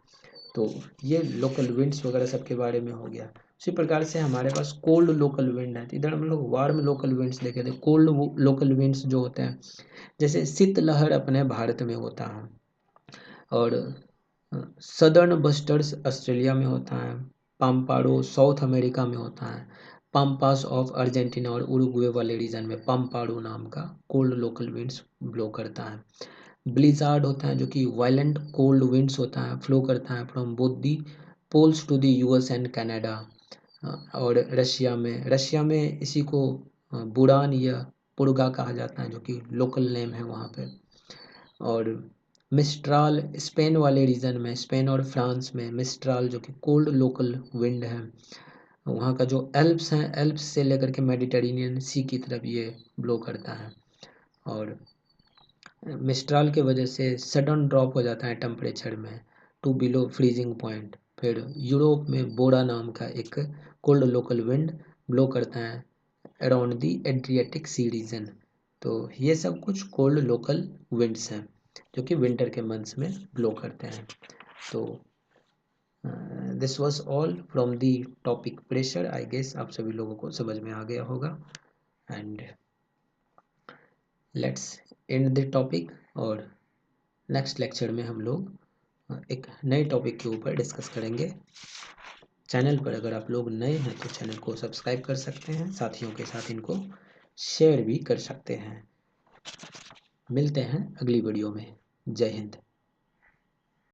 तो ये लोकल विंड्स वगैरह सब के बारे में हो गया। उसी प्रकार से हमारे पास कोल्ड लोकल विंड है। तो इधर हम लोग वार्म लोकल विंड्स देखे थे। कोल्ड लोकल विंड्स जो होते हैं, जैसे शीतलहर अपने भारत में होता है, और सदर्न बस्टर्स ऑस्ट्रेलिया में होता है, पाम्पारो साउथ अमेरिका में होता है, पाम्पास ऑफ अर्जेंटीना और उरुग्वे वाले रीजन में पाम्पारो नाम का कोल्ड लोकल विंड्स ब्लो करता है। ब्लिजार्ड होता है जो कि वायलेंट कोल्ड विंड्स होता है, फ्लो करता है from both the poles to the US and Canada. और रशिया में इसी को बुरान या पुर्गा कहा जाता है, जो कि लोकल नेम है वहाँ पे। और मिस्ट्राल स्पेन वाले रीजन में, स्पेन और फ्रांस में मिस्ट्राल जो कि कोल्ड लोकल विंड है, वहाँ का जो एल्प्स हैं, एल्प्स से लेकर के मेडिटेरेनियन सी की तरफ ये ब्लो करता है। और मिस्ट्राल के वजह से सडन ड्रॉप हो जाता है टेम्परेचर में टू बिलो फ्रीजिंग पॉइंट। फिर यूरोप में बोरा नाम का एक कोल्ड लोकल विंड ब्लो करता है around the Adriatic sea region. तो ये सब कुछ कोल्ड लोकल विंड्स हैं जो कि विंटर के मंथ्स में ब्लो करते हैं। तो this was all from the topic pressure. I guess आप सभी लोगों को समझ में आ गया होगा। And let's end the topic, और नेक्स्ट लेक्चर में हम लोग एक नए टॉपिक के ऊपर डिस्कस करेंगे। चैनल पर अगर आप लोग नए हैं तो चैनल को सब्सक्राइब कर सकते हैं, साथियों के साथ इनको शेयर भी कर सकते हैं। मिलते हैं अगली वीडियो में। जय हिंद।